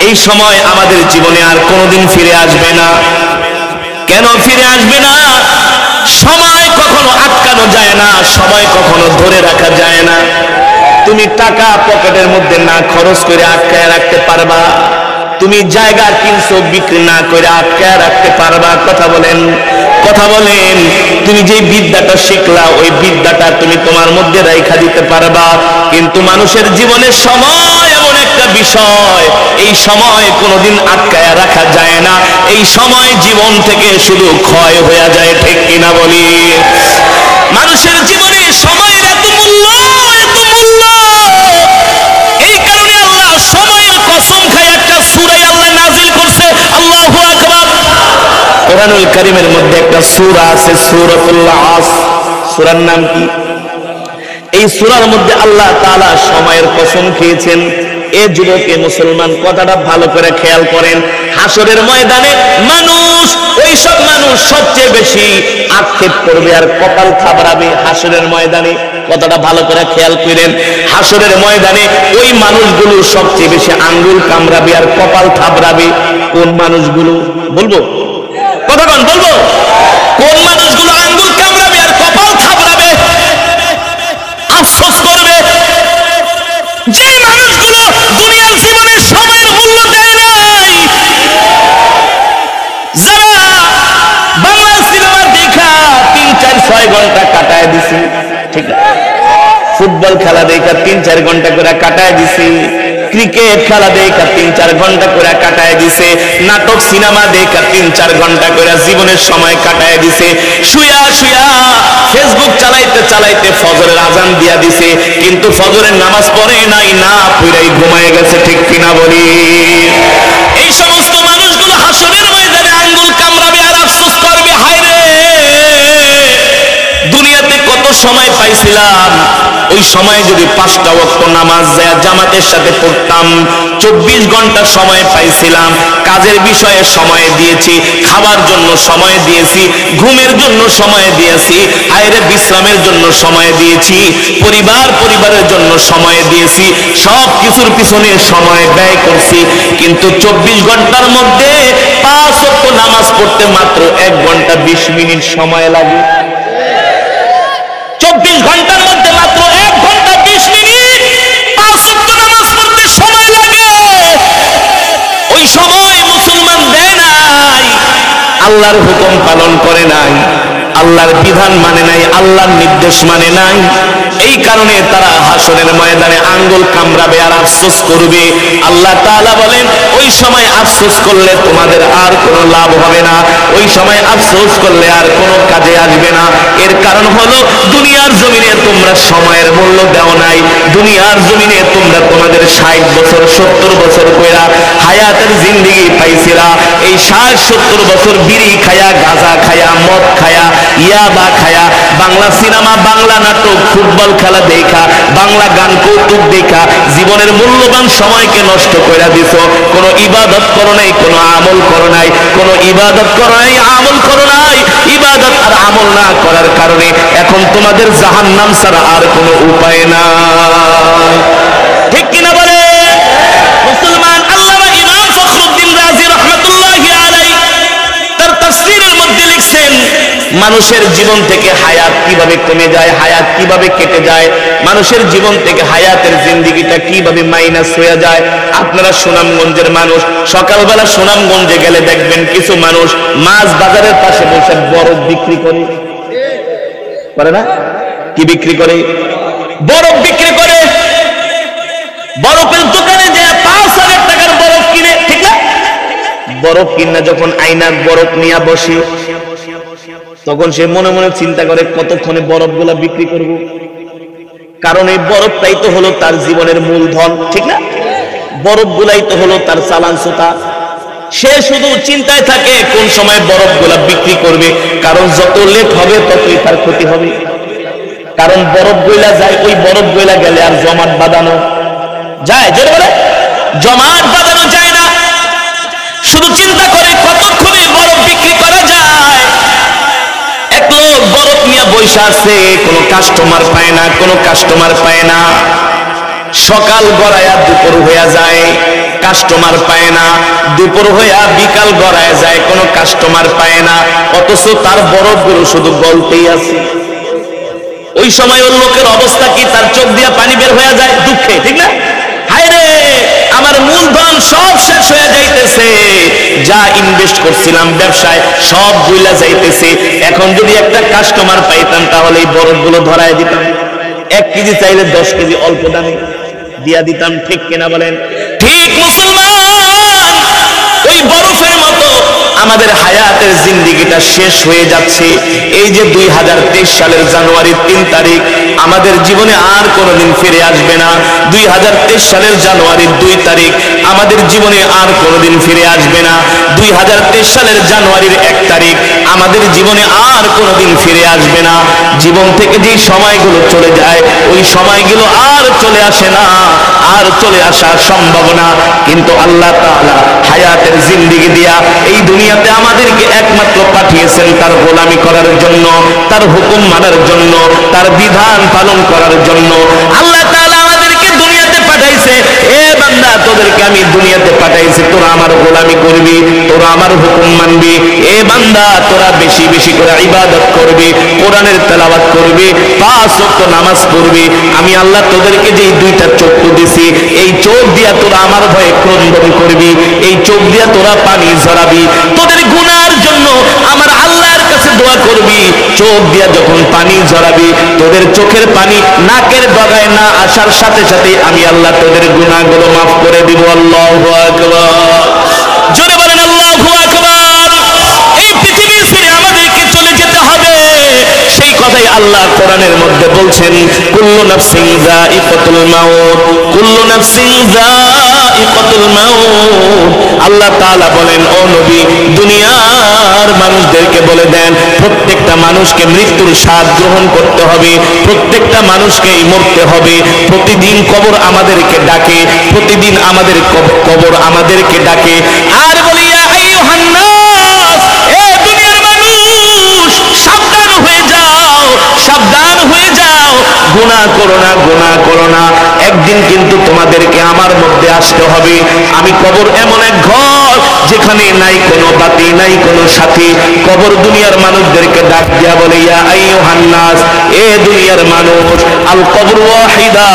এই সময় আমাদের জীবনে আর কোনোদিন ফিরে আসবে না। কেন ফিরে আসবে না? সময় কখনো আটকানো যায় না, সময় কখনো ধরে রাখা যায় না। তুমি টাকা পকেটের মধ্যে না খরচ করে আটকায় রাখতে পারবা? তুমি জায়গা কিনছো, বিক্রি না করে আটকায় রাখতে পারবা? কথা বলেন, কথা বলেন। তুমি যে বিদ্যাটা শিখলা, ওই বিদ্যাটা তুমি তোমার মধ্যে রাখা দিতে পারবা? কিন্তু মানুষের জীবনের সময় এমন একটা বিষয়, এই সময় কোনোদিন আটকায় রাখা যায় না। এই সময় জীবন থেকে শুধু ক্ষয় হয়ে যায়, ঠিক কিনা বলি? মানুষের জীবনে সময়ের এত মূল্য, এত মূল্য। এই কারণে আল্লাহ সময়ের কসম খায় একটা সূরা আল্লাহ নাযিল করছে, আল্লাহু আকবার। কোরআনুল কারীমের মধ্যে একটা সূরা আছে, সূরাতুল আসর। সূরার নাম কি? এই সূরার মধ্যে আল্লাহ তাআলা সময়ের কসম খেয়েছেন। এ যুবক, এ মুসলমান, কথাটা ভালো করে খেয়াল করেন। হাসরের ময়দানে মানুষ, ওই সব মানুষ সবচেয়ে বেশি আক্ষেপ করবে আর কপাল থাবড়াবে হাসরের ময়দানে। কথাটা ভালো করে খেয়াল করেন। হাসরের ময়দানে ওই মানুষগুলো সবচেয়ে বেশি আঙ্গুল কামড়াবে আর কপাল থাবড়াবে। কোন মানুষগুলো বলবো? কতক্ষণ বলবো? কোন মানুষগুলো আঙ্গুল কামড়াবে আর কপাল থাবড়াবে, আফসোস করবে? যে মানুষগুলো দুনিয়ার জীবনে সময়ের মূল্য দেয় নাই, যারা বাংলা সিনেমা দেখা 3, 4, 6 ঘন্টা কাটায় দিছে, ঠিক আছে? ফুটবল খেলা দেখা 3, 4 ঘন্টা করে কাটায় দিছে, ক্রিকেট খেলা দেখা 3, 4 ঘন্টা করে কাটায় দিছে, নাটক সিনেমা দেখা 3, 4 ঘন্টা করে জীবনের সময় কাটায় দিছে। শুয়া শুয়া ফেসবুক চালাইতে চালাইতে ফজরের আজান দিয়া দিছে, কিন্তু ফজরের নামাজ পড়ে নাই, না পড়াই ঘুমায় গেছে, ঠিক কিনা বলি? এই সমস্ত মানুষগুলো হাসরের ময়দানে আঙ্গুল কামড়াবে আর আফসোস করবে, হায় রে, দুনিয়াতে কত সময় পাইছিলাম, ওই সময় যদি 5টা ওয়াক্ত নামাজ জামাতের সাথে পড়তাম, 24 ঘন্টা সময় পাইছিলাম। কাজের বিষয়ে সময় দিয়েছি, খাবার জন্য সময় দিয়েছি, ঘুমের জন্য সময় দিয়েছি, আয়ের বিশ্রামের জন্য সময় দিয়েছি, পরিবারের জন্য সময় দিয়েছি, সব কিছুর পিছনে সময় ব্যয় করছি। কিন্তু 24 ঘন্টার মধ্যে 5 ওয়াক্ত নামাজ পড়তে মাত্র 1 ঘন্টা 20 মিনিট সময় লাগে। 24 ঘন্টার মধ্যে মাত্র 1 ঘন্টা 20 মিনিট 5 ওয়াক্ত আল্লাহর হুকুম পালন করে নাই, আল্লাহর বিধান মানে নাই, আল্লাহর নির্দেশ মানে নাই। এই কারণে তারা হাসরের ময়দানে আঙ্গুল কামড়াবে আর আফসোস করবে। আল্লাহ তাআলা বলেন ওই সময় আফসোস করলে তোমাদের আর কোনো লাভ হবে না, ওই সময় আফসোস করলে আর কোনো কাজে আসবে না। এর কারণ হলো দুনিয়ার জমিনে তোমরা সময়ের মূল্য দাও নাই। দুনিয়ার জমিনে তোমরা তোমাদের 60 বছর 70 বছর কইরা হায়াতের জিন্দেগি পাইছিলা। এই 60-70 বছর বিড়ি খায়া, গাঁজা খায়া, মদ খায়া, ইয়াবা খায়া, বাংলা সিনেমা, বাংলা নাটক, ফুটবল খেলা দেখা, বাংলা গান কৌতুক দেখা জীবনের মূল্যবান সময়কে নষ্ট করে দিছো। কোনো ইবাদত করো নাই, কোনো আমল করো নাই, কোনো ইবাদত করো নাই, আমল করো নাই। ইবাদত আর আমল না করার কারণে এখন তোমাদের জাহান্নাম ছাড়া আর কোনো উপায় নাই। ঠিক কিনা বলে মুসলমান? আল্লামা ইমাম ফখরুদ্দিন রাজি রাহমাতুল্লাহি আলাইহি তার তাফসীরের মধ্যে লিখছেন মানুষের জীবন থেকে হায়াত কিভাবে কমে যায়, হায়াত কিভাবে কেটে যায়, মানুষের জীবন থেকে হায়াতের জিন্দেগিটা কিভাবে মাইনাস হয়ে যায়। আপনারা সুনামগঞ্জের মানুষ, সকালবেলা সুনামগঞ্জে গেলে দেখবেন কিছু মানুষ মাছ বাজারের পাশে বসে বরফ বিক্রি করে না? কি বিক্রি করে? বরফ বিক্রি করে। বরফের দোকানে যে 5,000 টাকার বরফ কিনে, ঠিক না? বরফ কিনা যখন আয়নার বরফ নিয়ে বসে তখন সে মনে মনে চিন্তা করে কতক্ষণে বরফগুলা বিক্রি করব। কারণ এই বরফটাই তো হলো তার জীবনের মূলধন, ঠিক না? বরফগুলাই তো হলো তার চালান সুতা। সে শুধু চিন্তায় থাকে কোন সময় বরফগুলা বিক্রি করবে, কারণ যত লেট হবে ততই তার ক্ষতি হবে। কারণ বরফ গইলা যায়, ওই বরফ গইলা গেলে আর জমাট বাঁধানো যায়, যেটা বলে জমাট বাঁধানো যায় না। শুধু চিন্তা করে কতক্ষণে বরফ বিক্রি করা যায়। এক লোক বরফ নিয়ে বসে আছে, কোনো কাস্টমার পায় না, কোনো কাস্টমার পায় না। সকাল গড়ায়া দুপুর হইয়া যায়, কাস্টমার পায় না। দুপুর হইয়া বিকাল গড়ায় যায়, কোনো কাস্টমার পায় না। অথচ তার বরফগুলো শুধু গলতেই আছে। ওই সময় ওই লোকের অবস্থা কি? তার চোখ দিয়ে পানি বের হয়ে যায় দুঃখে, ঠিক না? হায় রে, আমার মূলধন সব শেষ হয়ে যাইতেছে, যা ইনভেস্ট করছিলাম ব্যবসায় সব গুইলা যাইতেছে। এখন যদি একটা কাস্টমার পাইতাম তাহলে এই বরফগুলো ধরায় দিতাম। 1 কেজি চাইলে 10 কেজি অল্প দামে দিয়া দিতাম, ঠিক কিনা বলেন? ঠিক মুসলমান, ওই বরফের মতো আমাদের হায়াতের জিন্দেগিটা শেষ হয়ে যাচ্ছে। এই যে 2023 সালের জানুয়ারির 3 তারিখ আমাদের জীবনে আর কোনোদিন ফিরে আসবে না। 2023 সালের জানুয়ারির 2 তারিখ আমাদের জীবনে আর কোনোদিন ফিরে আসবে না। 2023 সালের জানুয়ারির 1 তারিখ আমাদের জীবনে আর কোনোদিন ফিরে আসবে না। জীবন থেকে যে সময়গুলো চলে যায় ওই সময়গুলো আর চলে আসে না, আর চলে আসা সম্ভব না। কিন্তু আল্লাহ তাআলা হায়াতের জিন্দেগি দিয়া এই দুনিয়াতে আমাদেরকে একমাত্র পাঠিয়েছেন তার গোলামি করার জন্য, তার হুকুম মানার জন্য, তার বিধান পালন করার জন্য। আল্লাহ তাআলা আমাদেরকে দুনিয়াতে পাঠাইছে, এ বান্দা তোদেরকে আমি দুনিয়াতে পাঠাইছি, তোরা আমার গোলামি করবি, তোরা আমার হুকুম মানবি। এ বান্দা তোরা বেশি বেশি করে ইবাদত করবি, কোরআনের তেলাওয়াত করবি, 5 ওয়াক্ত নামাজ পড়বি। আমি আল্লাহ তোদেরকে যে 2টা চক্ষু দিছি, এই চোখ দিয়া তোরা আমার ভয়ে ক্রন্দন করবি, এই চোখ দিয়া তোরা পানি ঝরাবি, তোদের গুনার জন্য আমার আল্লাহর কাছে দোয়া করবি। চোখ দিয়া যখন পানি ঝরাবি, তোদের চোখের পানি নাকের ডগায় না আসার সাথে সাথে আমি আল্লাহ তোদের গুনাহগুলো মাফ করে দিব। আল্লাহু আকবার, জোরে বলেন আল্লাহু আকবার। এই পৃথিবী ছেড়ে আমাদেরকে চলে যেতে হবে, সেই কথাই আল্লাহ কোরআনের মধ্যে বলছেন, কুল্লু নাফসিন যায়িকাতুল মাউত, কুল্লু নাফসিন যায়িকাতুল মাউত। আল্লাহ তাআলা বলেন, ও নবী দুনিয়ার মানুষদেরকে বলে দেন প্রত্যেকটা মানুষকে মৃত্যুর স্বাদ গ্রহণ করতে হবে, প্রত্যেকটা মানুষকেই মরতে হবে। প্রতিদিন কবর আমাদেরকে ডাকে, প্রতিদিন আমাদের কবর আমাদেরকে ডাকে। আর বলি ইয়া আইয়ুহান নাস, এ দুনিয়ার মানুষ সাবধান হয়ে যাও, সাবধান হয়ে যাও। গুনাহ করো না, গুনাহ করো না, একদিন কিন্তু তোমাদেরকে আমার মধ্যে আসতে হবে। আমি কবর এমন এক ঘর যেখানে নাই কোনো বাতি, নাই কোনো সাথী। কবর দুনিয়ার মানুষদেরকে ডাক দিয়া বলে, ইয়া আইয়ুহান নাস, এ দুনিয়ার মানুষ, আল কবর ওয়াহিদা,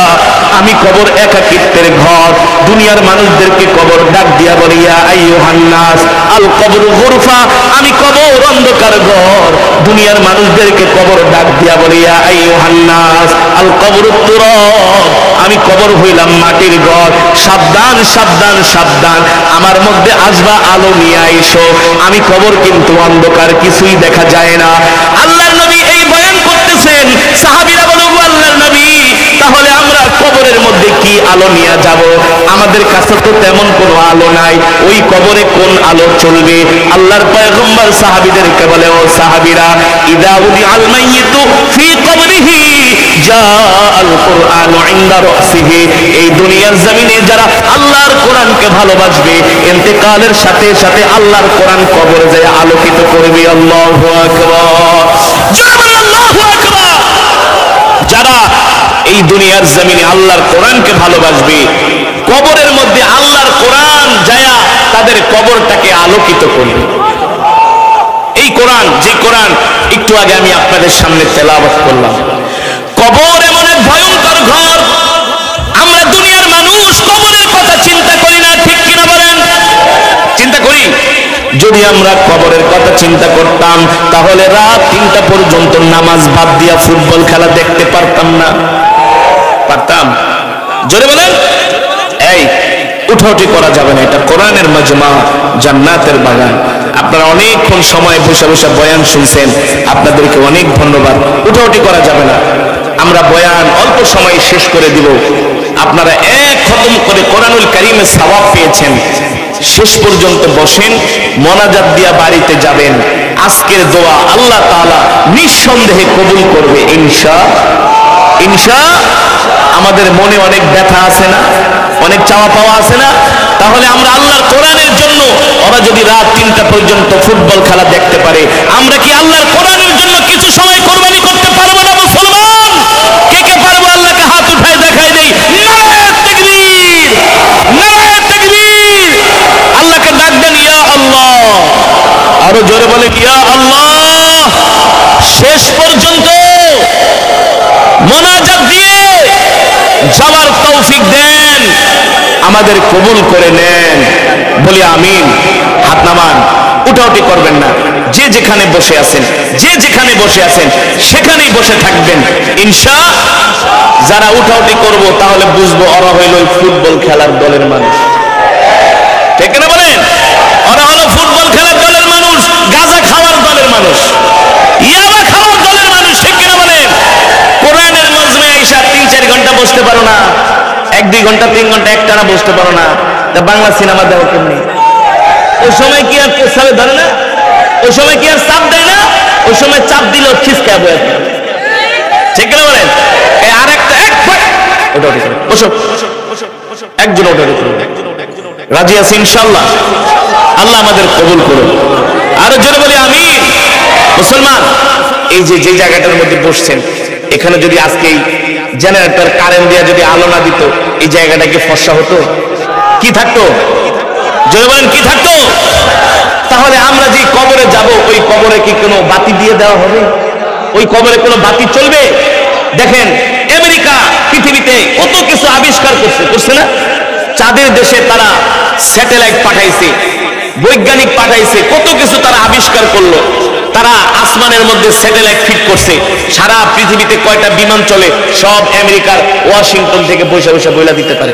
আমি কবর একাকিত্বের ঘর। দুনিয়ার মানুষদেরকে কবর ডাক দিয়া বলে, ইয়া আইয়ুহান নাস, আল কবর গুরফা, আমি কবর অন্ধকার ঘর। দুনিয়ার মানুষদেরকে কবর ডাক দিয়া বলে, ইয়া আইয়ুহান নাস, আল কবর তুরাব, আমি কবর হইলাম মাটির ঘর। সাবধান সাবধান সাবধান, আমার মধ্যে আসবা, আলো নিয়ে আইসো। আমি কবর কিন্তু অন্ধকার, কিছুই দেখা যায় না। আল্লাহর নবী এই বয়ান করতেছেন, সাহাবীরা বলে, ও আল্লাহর নবী, তাহলে আমরা কবরের মধ্যে কি আলো নিয়ে যাব? আমাদের কাছে তো তেমন কোনো আলো নাই, ওই কবরে কোন আলো চলবে? আল্লাহর পয়গম্বর সাহাবীদেরকে বলে, ও সাহাবীরা, ইদা উদিআল মাইয়িতু ফি কবরিহি জাআল কুরআনু ইনদা রাসিহি, এই দুনিয়ার জমিনে যারা আল্লাহর কোরআনকে ভালোবাসবে, ইন্তেকালের সাথে সাথে আল্লাহর কোরআন কবরে যায় আলোকিত করবে। আল্লাহু আকবার, জোরে বলেন আল্লাহু আকবার। যারা এই দুনিয়ার জমিনে আল্লাহর কোরআনকে ভালোবাসবে, কবরের মধ্যে আল্লাহর কোরআন যায়া তাদের কবরটাকে আলোকিত করবে। এই কোরআন, যে কোরআন একটু আগে আমি আপনাদের সামনে তেলাওয়াত করলাম, কবর এমন এক ভয়ঙ্কর ঘর। আমরা দুনিয়ার মানুষ কবরের কথা চিন্তা করি না, ঠিক কিনা বলেন? চিন্তা করি? যদি আমরা কবরের কথা চিন্তা করতাম, তাহলে রাত 3টা পর্যন্ত নামাজ বাদ দিয়া ফুটবল খেলা দেখতে পারতাম না? পারতাম? জোরে বলেন। এই উঠাউঠি করা যাবে না, এটা কোরআনের মাজমা, জান্নাতের বাগান। আপনারা অনেকক্ষণ সময় বসে বসে বয়ান শুনছেন, আপনাদেরকে অনেক ধন্যবাদ। উঠাউঠি করা যাবে না, আমরা বয়ান অল্প সময় শেষ করে দিব। আপনারা এক খতম করে কোরআনুল কারীমের সওয়াব পেয়েছেন। শেষ পর্যন্ত বসেন, মোনাজাত দিয়া বাড়িতে যাবেন। আজকের দোয়া আল্লাহ তাআলা নিঃসন্দেহে কবুল করবে ইনশাআল্লাহ। আমাদের মনে অনেক ব্যথা আছে না, অনেক চাওয়া পাওয়া আছে না? তাহলে আমরা আল্লাহর কোরআনের জন্য, ওরা যদি রাত 3টা পর্যন্ত ফুটবল খেলা দেখতে পারে, আমরা কি আল্লাহর কোরআনের জন্য কিছু সময় কোরবানি করতে পারবো না মুসলমান? কে কে পারবো? আল্লাহকে হাত উঠায় দেখাই দেই। নারায়ে তাকবীর, নারায়ে তাকবীর। আল্লাহকে ডাক দেন, ইয়া আল্লাহ। আরো জোরে বলে, ইয়া আল্লাহ। শেষ পর্যন্ত মোনাজাত দিয়ে যাওয়ার তৌফিক দেন, আমাদের কবুল করে নেন। বলি আমিন। হাত নামান, উঠাউঠি করবেন না। যে যেখানে বসে আছেন, যে যেখানে বসে আছেন সেখানেই বসে থাকবেন ইনশাআল্লাহ। যারা উঠাউঠি করব তাহলে বুঝবো ওরা হইল ফুটবল খেলার দলের মানুষ, ঠিক না বলেন? ওরা হলো ফুটবল খেলার দলের মানুষ, গাঁজা খাওয়ার দলের মানুষ, ইয়াবা খাওয়ার দলের মানুষ, ঠিক না বলেন? কোরআনের মজমে আইসা 3-4 ঘন্টা বসতে পারো না, 1-2 ঘন্টা 3 ঘন্টা একটানা বসতে পারো না। তা বাংলা সিনেমা দেখো কেমনি? ওই সময় কি আর প্রস্তাবে ধরে না? ওই সময় কি আর চাপ দেয় না? ওই সময় চাপ দিল খিসকা বয়ে, ঠিক না বলেন? এই আরেকটা ওটা বসো, একজন ওটা রাজি আছে ইনশাআল্লাহ। আল্লাহ আমাদের কবুল করুন। আরো জোরে বলি আমিন। মুসলমান, এই যে যে জায়গাটার মধ্যে বসছেন, এখানে যদি আজকে জেনারেটর কারেন্ট দিয়ে যদি আলো না দিত, এই জায়গাটা কি ফর্সা হতো? কি থাকতো? জোরে বলেন, কি থাকতো? তাহলে আমরা যে কবরে যাব, ওই কবরে কি কোনো বাতি দিয়ে দেওয়া হবে? ওই কবরে কোনো বাতি চলবে? দেখেন, আমেরিকা পৃথিবীতে কত কিছু আবিষ্কার করছে না? চাঁদের দেশে তারা স্যাটেলাইট পাঠাইছে, বৈজ্ঞানিক পাঠাইছে, কত কিছু তারা আবিষ্কার করলো। তারা আসমানের মধ্যে স্যাটেলাইট ফিট করছে। সারা পৃথিবীতে কয়টা বিমান চলে সব আমেরিকার ওয়াশিংটন থেকে বসে বসে বইলা দিতে পারে।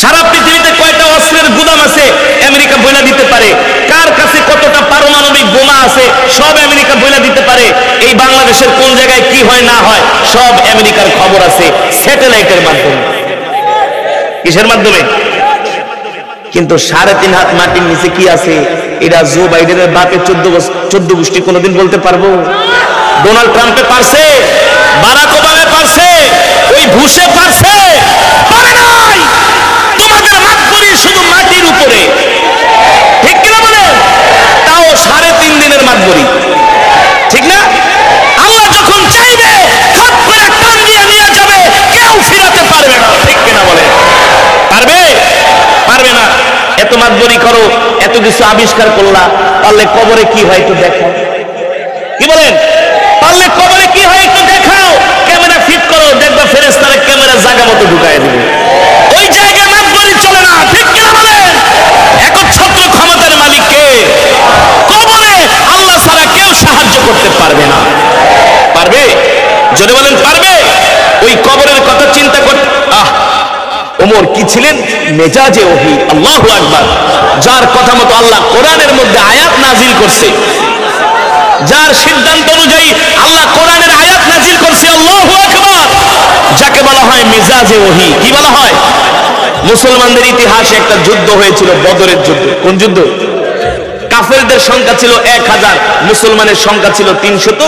সারা পৃথিবীতে কয়টা অস্ত্রের গুদাম আছে আমেরিকা বইলা দিতে পারে। কার কাছে কতটা পারমাণবিক বোমা আছে সব আমেরিকা বইলা দিতে পারে। এই বাংলাদেশের কোন জায়গায় কি হয় না হয় সব আমেরিকার খবর আছে স্যাটেলাইটের মাধ্যমে। কিসের মাধ্যমে? কিন্তু 3.5 হাত মাটির নিচে কি আছে এটা জো বাইডেনের বাপে 14 গোষ্ঠী কোনোদিন বলতে পারবো? ডোনাল্ড ট্রাম্পে পারছে? বারাক ওবামা পারছে? ওই বুশে পারছে? পারে নাই। তোমাদের মাতবরি শুধু মাটির উপরে, ঠিক কিনা বলেন? তাও 3.5 দিনের মাতবরি, ঠিক না? আল্লাহ যখন চাইবে হাত করে টান দিয়ে মাতবরি করো, এত কিছু আবিষ্কার করলা, পারলে কবরে কি হয় একটু দেখাও। কি বলেন? পারলে কবরে কি হয় একটু দেখাও। ক্যামেরা ফিট করো, দেখবা ফেরেশতারা ক্যামেরা জায়গা মতো ঢুকায় দিবে। ওই জায়গায় মাতবরি চলে না, ঠিক কিনা বলেন? একচ্ছত্র ক্ষমতার মালিক কে? কবরে আল্লাহ ছাড়া কেউ সাহায্য করতে পারবে না। পারবে? যদি বলেন পারবে। ওই কবরের কথা চিন্তা করতে ওমর কি ছিলেন? মেজাজে ওহী। আল্লাহু আকবার। যার কথা মতো আল্লাহ কোরআনের মধ্যে আয়াত নাজিল করছে, যার সিদ্ধান্ত অনুযায়ী আল্লাহ কোরআনের আয়াত নাজিল করছে, আল্লাহু আকবার, যাকে বলা হয় মেজাজে ওহী। কি বলা হয়? মুসলমানদের ইতিহাসে একটা যুদ্ধ হয়েছিল, বদরের যুদ্ধ। কোন যুদ্ধ? কাফেরদের সংখ্যা ছিল 1000, মুসলমানের সংখ্যা ছিল 300।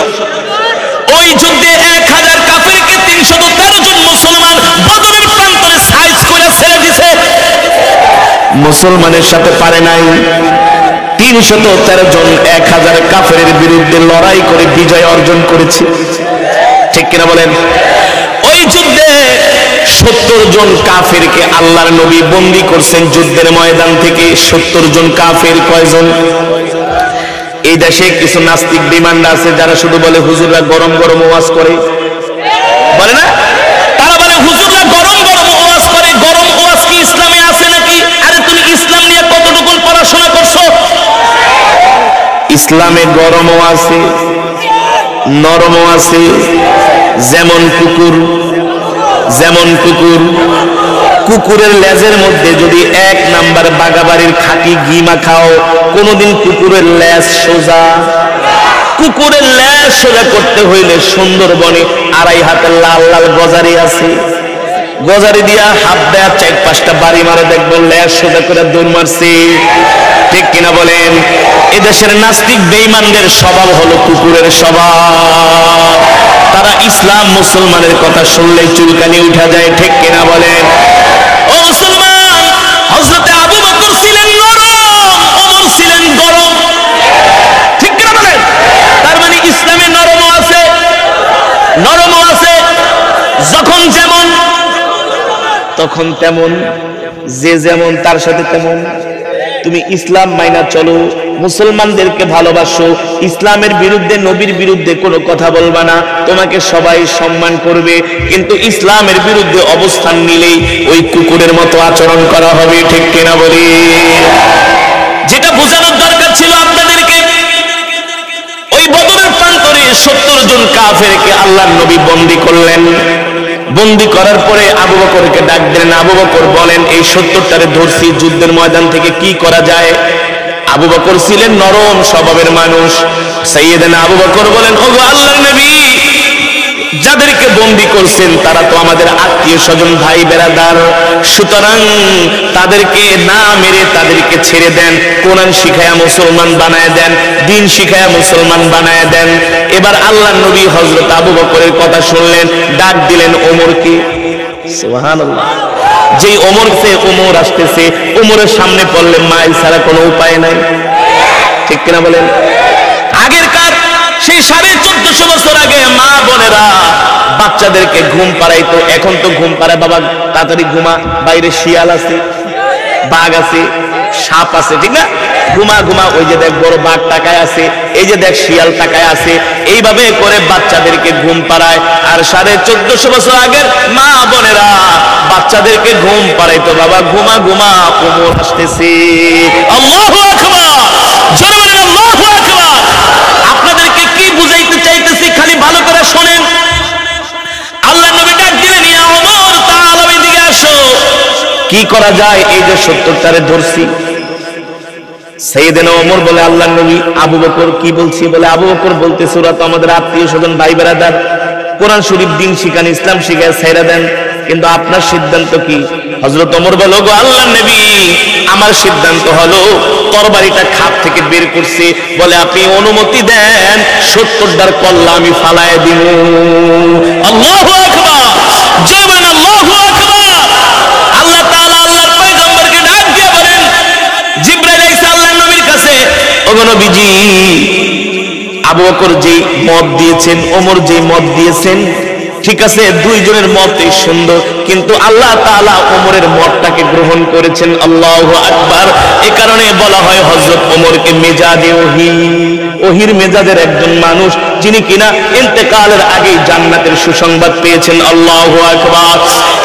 ওই যুদ্ধে 1000 কাফেরকে 313 জন মুসলমান বদরের প্রান্তরে সাইজ করে ছেড়ে দিয়েছে। মুসলমানের সাথে পারে নাই। 313 জন 1000 কাফেরের বিরুদ্ধে লড়াই করে বিজয় অর্জন করেছে। ঠিক কিনা বলেন? ওই যুদ্ধে 70 জন কাফেরকে আল্লাহর নবী বন্দী করছেন যুদ্ধের ময়দান থেকে। 70 জন কাফের কয়জন? এই দেশে কিছু নাস্তিক বিমান্ডা আছে যারা শুধু বলে হুজুররা গরম গরম ওয়াজ করে, বলে না? তারা বলে হুজুররা গরম গরম ওয়াজ করে। গরম ওয়াজ কি ইসলামে আছে নাকি? আরে তুমি ইসলাম নিয়ে কতটুকু পড়াশোনা করছো? ইসলামে গরমও আছে, নরমও আছে। যেমন কুকুর, যেমন কুকুর। কুকুরের লেজের মধ্যে যদি 1 নাম্বার বাগাবাড়ির খাঁটি ঘি মাখাও, কোনদিন কুকুরের লেজ সোজা। কুকুরের লেজ সোজা করতে হইলে সুন্দরবনে 2.5 হাতের লাল লাল গজারি আছে, গজারি দিয়া হাত দেয়া 4-5টা বাড়ি মারে, দেখবো লেজ সোজা করে দৌড় মারছে। ঠিক কিনা বলেন? এদেশের নাস্তিক বেঈমানদের স্বভাব হলো কুকুরের স্বভাব। তারা ইসলাম মুসলমানের কথা শুনলে চুলকানি উঠা যায়। ঠিক কিনা বলেন? ও মুসলমান, হযরতে আবু বকর ছিলেন নরম, ওমর ছিলেন গরম। ঠিক কিনা বলেন? তার মানে ইসলামে নরমও আছে, নরমও আছে। যখন যেমন তখন তেমন, যে যেমন তার সাথে তেমন। তুমি ইসলাম মাইনা চলো, মুসলমানদেরকে ভালোবাসো, ইসলামের বিরুদ্ধে, নবীর বিরুদ্ধে কোনো কথা বলবা না, তোমাকে সবাই সম্মান করবে। কিন্তু ইসলামের বিরুদ্ধে অবস্থান নিলেই ওই কুকুরের মতো আচরণ করা হবে। ঠিক কিনা বলি? যেটা বোঝানোর দরকার ছিল আপনাদেরকে, ওই বদরের প্রান্তরে 70 জন কাফেরকে আল্লাহর নবী বন্দী করলেন। বন্দী করার পরে আবু বকরকে ডাক দিলেন। আবু বকর বলেন, এই 70টারে ধরছি, যুদ্ধের ময়দান থেকে কি করা যায়? আবু বকর ছিলেন নরম স্বভাবের মানুষ। সাইয়েদনা আবু বকর বলেন, ওগো আল্লাহর নবী, যাদেরকে বন্দী করছেন তারা তো আমাদের আত্মীয় স্বজন, ভাই বেরাদার, সুতরাং তাদেরকে না মেরে তাদেরকে ছেড়ে দেন, কোরআন শিখায়া মুসলমান বানায় দেন, দিন শিখায়া মুসলমান বানায় দেন। এবার আল্লাহর নবী হযরত আবু বকরের কথা শুনলেন, ডাক দিলেন ওমরকে। সুবহানাল্লাহ। যেই ওমর আসতেছে, ওমরের সামনে পড়লে মাইল ছাড়া কোনো উপায় নাই। ঠিক কিনা বলেন? আগেরকার সেই 1450 বছর আগে মা বোনেরা বাচ্চাদেরকে ঘুম পাড়াইতো। এখন তো ঘুম পাড়ায়, বাবা তাড়াতাড়ি ঘুমা, বাইরে শিয়াল আছে, বাঘ আছে, সাপ আছে, ঠিক না? ঘুমা ঘুমা, ওই যে দেখ বড় বাঘ তাকায় আছে, এই যে দেখ শিয়াল তাকায় আছে। এইভাবে করে বাচ্চাদেরকে ঘুম পাড়ায়। আর 1450 বছর আগের মা বোনেরা বাচ্চাদেরকে ঘুম পাড়াইতো, বাবা ঘুমা ঘুমা, ওমর আসতেছে। আল্লাহু আকবার, জোরে বলেন আল্লাহু আকবার। আপনাদেরকে কি বুঝাইতে চাইতেছি খালি ভালো করে শুনেন। আল্লাহর নবী ডাক দিলেন, ইয়া ওমর, তাআলা এদিকে আসো। কি করা যায়? এই যে 70টারে ধরছি। সাইয়েদনা ওমর বলে, আল্লাহর নবী, আবু বকর কি বলছি? বলে, আবু বকর বলতেছে ওরা তো আমাদের আত্মীয় স্বজন, ভাই বেরাদার, কোরআন শরীফ দিন শিখান, ইসলাম শিখায়, ছেড়ে দেন। কিন্তু আপনার সিদ্ধান্ত কি? হযরত ওমর বলে, গো আল্লাহর নবী, আমার সিদ্ধান্ত হলো তরবারিটা খাপ থেকে বের করছে, বলে আপনি অনুমতি দেন 70টার কল্লা আমি ফালায় দিব। আল্লাহু আকবার, জয় বলেন আল্লাহু আকবার। আল্লাহ তাআলা আল্লাহর পয়গম্বরকে ডাক দিয়ে বলেন, জিবরাইল আইসা আল্লাহর নবীর কাছে, ওগো নবীজি, আবু বকর যে মত দিয়েছেন, ওমর যে মত দিয়েছেন, ঠিক আছে, দুইজনের মতই সুন্দর, কিন্তু আল্লাহ তাআলা ওমরের মতটাকে গ্রহণ করেছেন। আল্লাহু আকবার। এই কারণে বলা হয় হযরত ওমরকে মেজাজে ওহী, ওহীর মেজাজের একজন মানুষ, যিনি কিনা ইন্তেকালের আগেই জান্নাতের সুসংবাদ পেয়েছেন। আল্লাহু আকবার।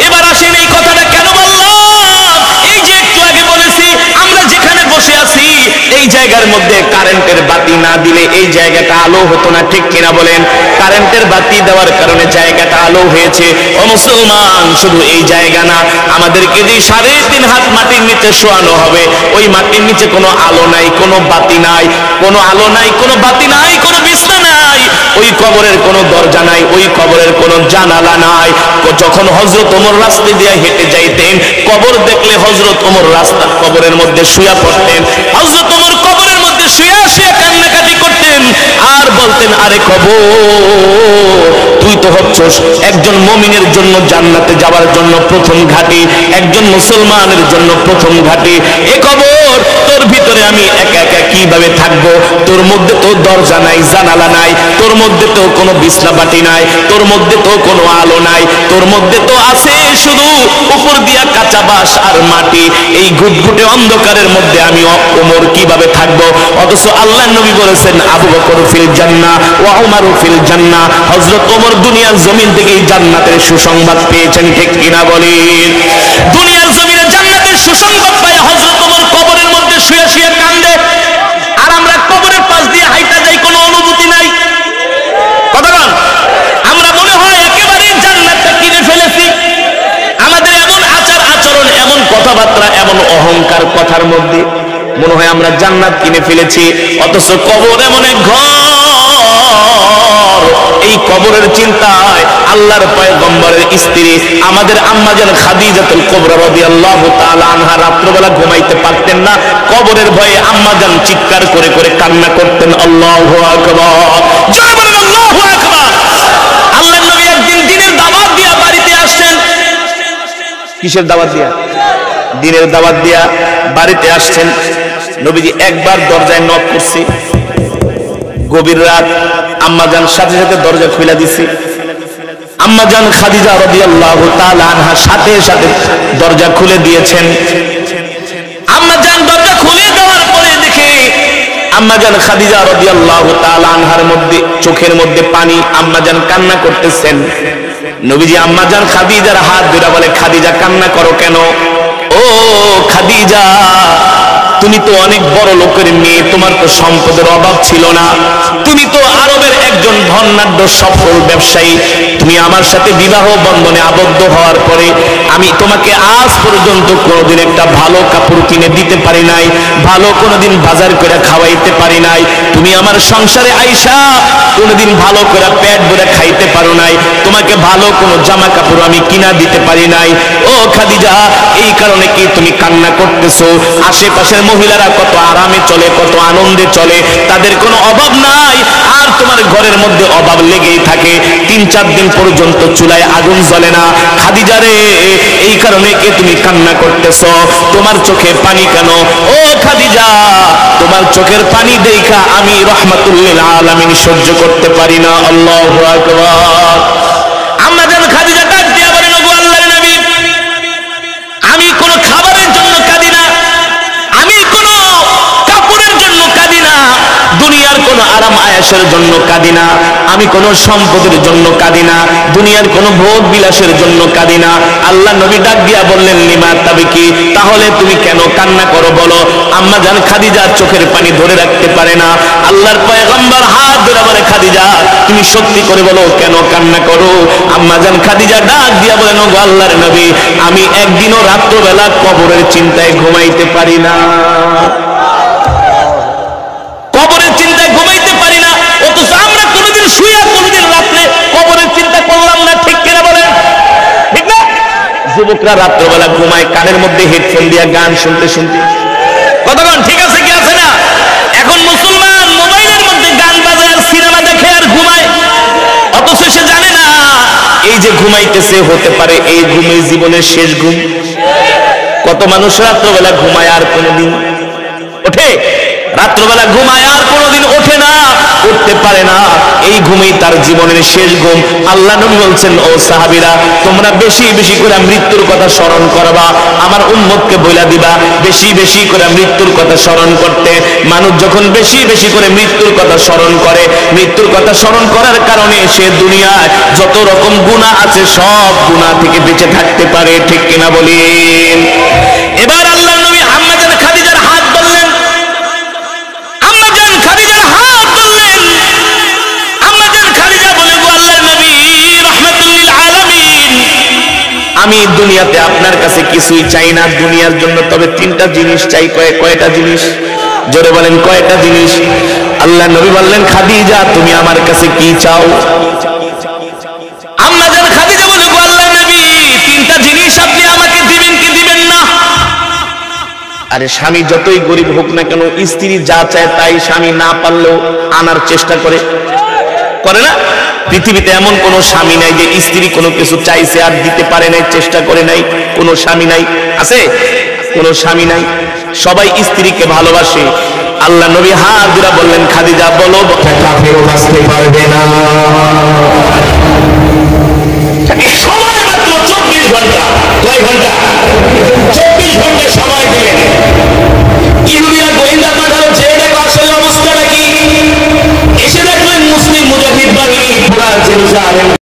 এবার আসেন এই কথাটা কেন বললাম? এই যে একটু আগে বলেছি আমরা যেখানে বসে আছি এই জায়গার মধ্যে কারেন্টের বাতি না দিলে এই জায়গাটা আলো হতো না, ঠিক কিনা বলেন? কারেন্টের বাতি দেওয়ার কারণে জায়গাটা আলো হয়েছে। ও মুসলমান, শুধু এই জায়গা না, আমাদেরকে যে 3.5 হাত মাটির নিচে শোয়ানো হবে, ওই মাটির নিচে কোনো আলো নাই, কোনো বাতি নাই, কোনো আলো নাই, কোনো বাতি নাই, কোনো বিছনা নাই, ওই কবরের কোনো দরজা নাই, ওই কবরের কোনো জানালা নাই। যখন হযরত ওমর রাস্তা দিয়ে হেঁটে যাইতেন, কবর দেখলে হযরত ওমর রাস্তা কবরের মধ্যে শুয়ে পড়তেন। হযরত ওমর কবরের মধ্যে শুয়ে শুয়ে কান্নাকাটি করতেন আর বলতেন, আরে কবর, তুই তো হচ্ছস একজন মুমিনের জন্য জান্নাতে যাওয়ার জন্য প্রথম ঘাঁটি, একজন মুসলমানের জন্য প্রথম ঘাঁটি। এ কবর, তোর ভিতরে আমি একা একা কিভাবে থাকবো? তোর মধ্যে তো দরজা নাই, জানালা নাই, তোর মধ্যে তো কোনো বিছনা বাটি নাই, তোর মধ্যে তো কোনো আলো নাই, তোর মধ্যে তো আছে শুধু উপর দিয়া কাঁচা বাঁশ আর মাটি। এই ঘুটঘুটে অন্ধকারের মধ্যে আমি ওমর কিভাবে থাকবো? অথচ আল্লাহর নবী বলেছেন, আবু বকর ফিল জান্নাহ ওয়া উমর ফিল জান্নাহ। হযরত ওমর দুনিয়ার জমিন থেকেই জান্নাতের সুসংবাদ পেয়েছেন, ঠিক কিনা বলেন? দুনিয়ার জমিনে জান্নাতের সুসংবাদ পায় হযরত ওমর কবরের মধ্যে শুয়ে শুয়ে কান্দে, আর আমরা কবরের পাশ দিয়ে হাইটা যাই, কোনো অনুভূতি নাই। কথা বল, আমরা মনে হয় একেবারে জান্নাতটা কিনে ফেলেছি। আমাদের এমন আচার আচরণ, এমন কথাবার্তা, এমন অহংকার কথার মধ্যে মনে হয় আমরা জান্নাত কিনে ফেলেছি। অথচ কবর এমন এক ঘর, এই কবরের চিন্তায় আল্লাহর পয়গম্বরের স্ত্রী আমাদের আম্মাজান খাদিজাতুল কুবরা রাদিয়াল্লাহু তাআলা আনহা রাত্রিবেলা ঘুমাইতে পারতেন না, কবরের ভয়ে আম্মাজান চিৎকার করে করে কান্না করতেন। আল্লাহু আকবার, জোরে বলেন আল্লাহু আকবার। আল্লাহর নবী একদিন দিনের দাওয়াত দিয়া বাড়িতে আসছেন। কিসের দাওয়াত দিয়া? দিনের দাওয়াত দিয়া বাড়িতে আসছেন। নবীজি একবার দরজায় নক করছে, গভীর রাত, আম্মাজান সাথে সাথে দরজা খুলে দিছে। আম্মাজান খাদিজা রাদিয়াল্লাহু তাআলা আনহা সাথে সাথে দরজা খুলে দিয়েছেন। আম্মাজান দরজা খুলে দেওয়ার পরে দেখে আম্মাজান খাদিজা রাদিয়াল্লাহু তাআলা আনহার মধ্যে চোখের মধ্যে পানি, আম্মাজান কান্না করতেছেন। নবীজি আম্মাজান খাদিজার হাত ধরে বলে, খাদিজা কান্না করো কেন? ও খাদিজা, তুমি তো অনেক বড় লোকের মেয়ে, তোমার তো সম্পদের অভাব ছিল না, তুমি তো আরবের একজন ধনাঢ্য সফল ব্যবসায়ী। তুমি আমার সাথে বিবাহ বন্ধনে আবদ্ধ হওয়ার পরে আমি তোমাকে আজ পর্যন্ত কোনোদিন একটা ভালো কাপড় কিনে দিতে পারি নাই, ভালো কোনোদিন বাজার করে খাওয়াইতে পারি নাই। তুমি আমার সংসারে আইসা কোনোদিন ভালো করে পেট ভরে খাইতে পারো নাই, তোমাকে ভালো কোনো জামা কাপড় আমি কিনা দিতে পারি নাই। ও খাদিজা, এই কারণে কি তুমি কান্না করতেছো? আশেপাশের মহিলারা কত আরামে চলে, কত আনন্দে চলে, তাদের কোনো অভাব নাই, আর তোমার ঘরের মধ্যে অভাব লেগেই থাকে। 3-4 দিন পর্যন্ত চুলায় আগুন জ্বলে না। খাদিজা রে, এই কারণে কি তুমি কান্না করতেছো? তোমার চোখে পানি কেন? ও খাদিজা, তোমার চোখের পানি দেখা আমি রাহমাতুল লিল আলামিন সহ্য করতে পারি না। আল্লাহু আকবার। আম্মাজান খাদিজা ডাক দিয়া বলেন, ওগো আল্লাহর নবী, আমি কোনো খাবারের জন্য কাঁদি না, আমি কোনো কাপড়ের জন্য কাঁদি না, দুনিয়ার কোনো আরাম আয়েশের জন্য কাঁদি না, আমি কোনো সম্পদের জন্য কাঁদি না, দুনিয়ার কোনো ভোগ বিলাসের জন্য কাঁদি না। আল্লাহ নবী ডাক দিয়া বললেন, লিমা তাবিকি, তাহলে তুমি কেন কান্না করো বলো? আম্মাজান খাদিজার চোখের পানি ধরে রাখতে পারে না। আল্লাহর পয়গম্বর হাত ধরে বলে, খাদিজা তুমি সত্যি করে বলো কেন কান্না করো? আম্মাজান খাদিজা ডাক দিয়া বলেন, ওগো আল্লাহর নবী, আমি একদিনও রাত্রবেলা কবরের চিন্তায় ঘুমাইতে পারি না, কবরের চিন্তায় ঘুমাইতে পারি না। অথচ আমরা কোনোদিন শুয়ে কোনোদিন রাত্রে কবরের চিন্তা করলাম না, ঠিক কিনা বলেন? ঠিক না? যুবকরা রাত্রবেলা ঘুমায় কানের মধ্যে হেডফোন দিয়ে গান শুনতে শুনতে। কতক্ষণ ঠিক আছে কি আছে না? এখন মুসলমান মোবাইলের মধ্যে গান বাজায় আর সিনেমা দেখে আর ঘুমায়, অথচ সে জানে না এই যে ঘুমাইতেছে হতে পারে এই ঘুমে জীবনের শেষ ঘুম। কত মানুষ রাত্রবেলা ঘুমায় আর কোনোদিন ওঠে, রাত্রবেলা ঘুমায় আর কোনোদিন ওঠে না। উঠতে পারে না, এই ঘুমেই তার জীবনের শেষ ঘুম। আল্লাহ নবী বলছেন, ও সাহাবীরা, তোমরা বেশি বেশি করে মৃত্যুর কথা স্মরণ করবা, আমার উম্মতকে বইলা দিবা বেশি বেশি করে মৃত্যুর কথা স্মরণ করতে। মানুষ যখন বেশি বেশি করে মৃত্যুর কথা স্মরণ করে, মৃত্যুর কথা স্মরণ করার কারণে সে দুনিয়ায় যত রকম গুনাহ আছে সব গুনাহ থেকে বেঁচে থাকতে পারে। ঠিক কিনা বলেন? এবার আল্লাহ নবী আম্মা জান খাদিজার হাত ধরলেন, আম্মা জান খাদিজার হাত ধরলেন। আম্মা জান খাদিজা বলে, গো আল্লাহর নবী রাহমাতুল লিল আলামিন, আমি দুনিয়াতে আপনার কাছে কিছুই চাই না, দুনিয়ার জন্য তবে তিনটা জিনিস চাই। কয়টা জিনিস? জোরে বলেন, কয়টা জিনিস? আল্লাহ নবী বললেন, খাদিজা তুমি আমার কাছে কি চাও? আম্মা জান খাদিজা বলে, গো আল্লাহর নবী তিনটা জিনিস আপনি আমাকে দিবেন কি দিবেন না? আরে স্বামী যতই গরিব হোক না কেন, স্ত্রী যা চায় তাই স্বামী না পারলেও আনার চেষ্টা করে না? পৃথিবীতে এমন কোন স্বামী নাই যে স্ত্রী কোনো কিছু চাইছে আর দিতে পারে নাই, চেষ্টা করে নাই। কোন স্বামী নাই, আছে? কোন স্বামী নাই, সবাই স্ত্রীকে ভালোবাসে। আল্লাহ নবী হাত ধরে বললেন, খাদিজা বলো, কাফেরও বাঁচতে পারবে না।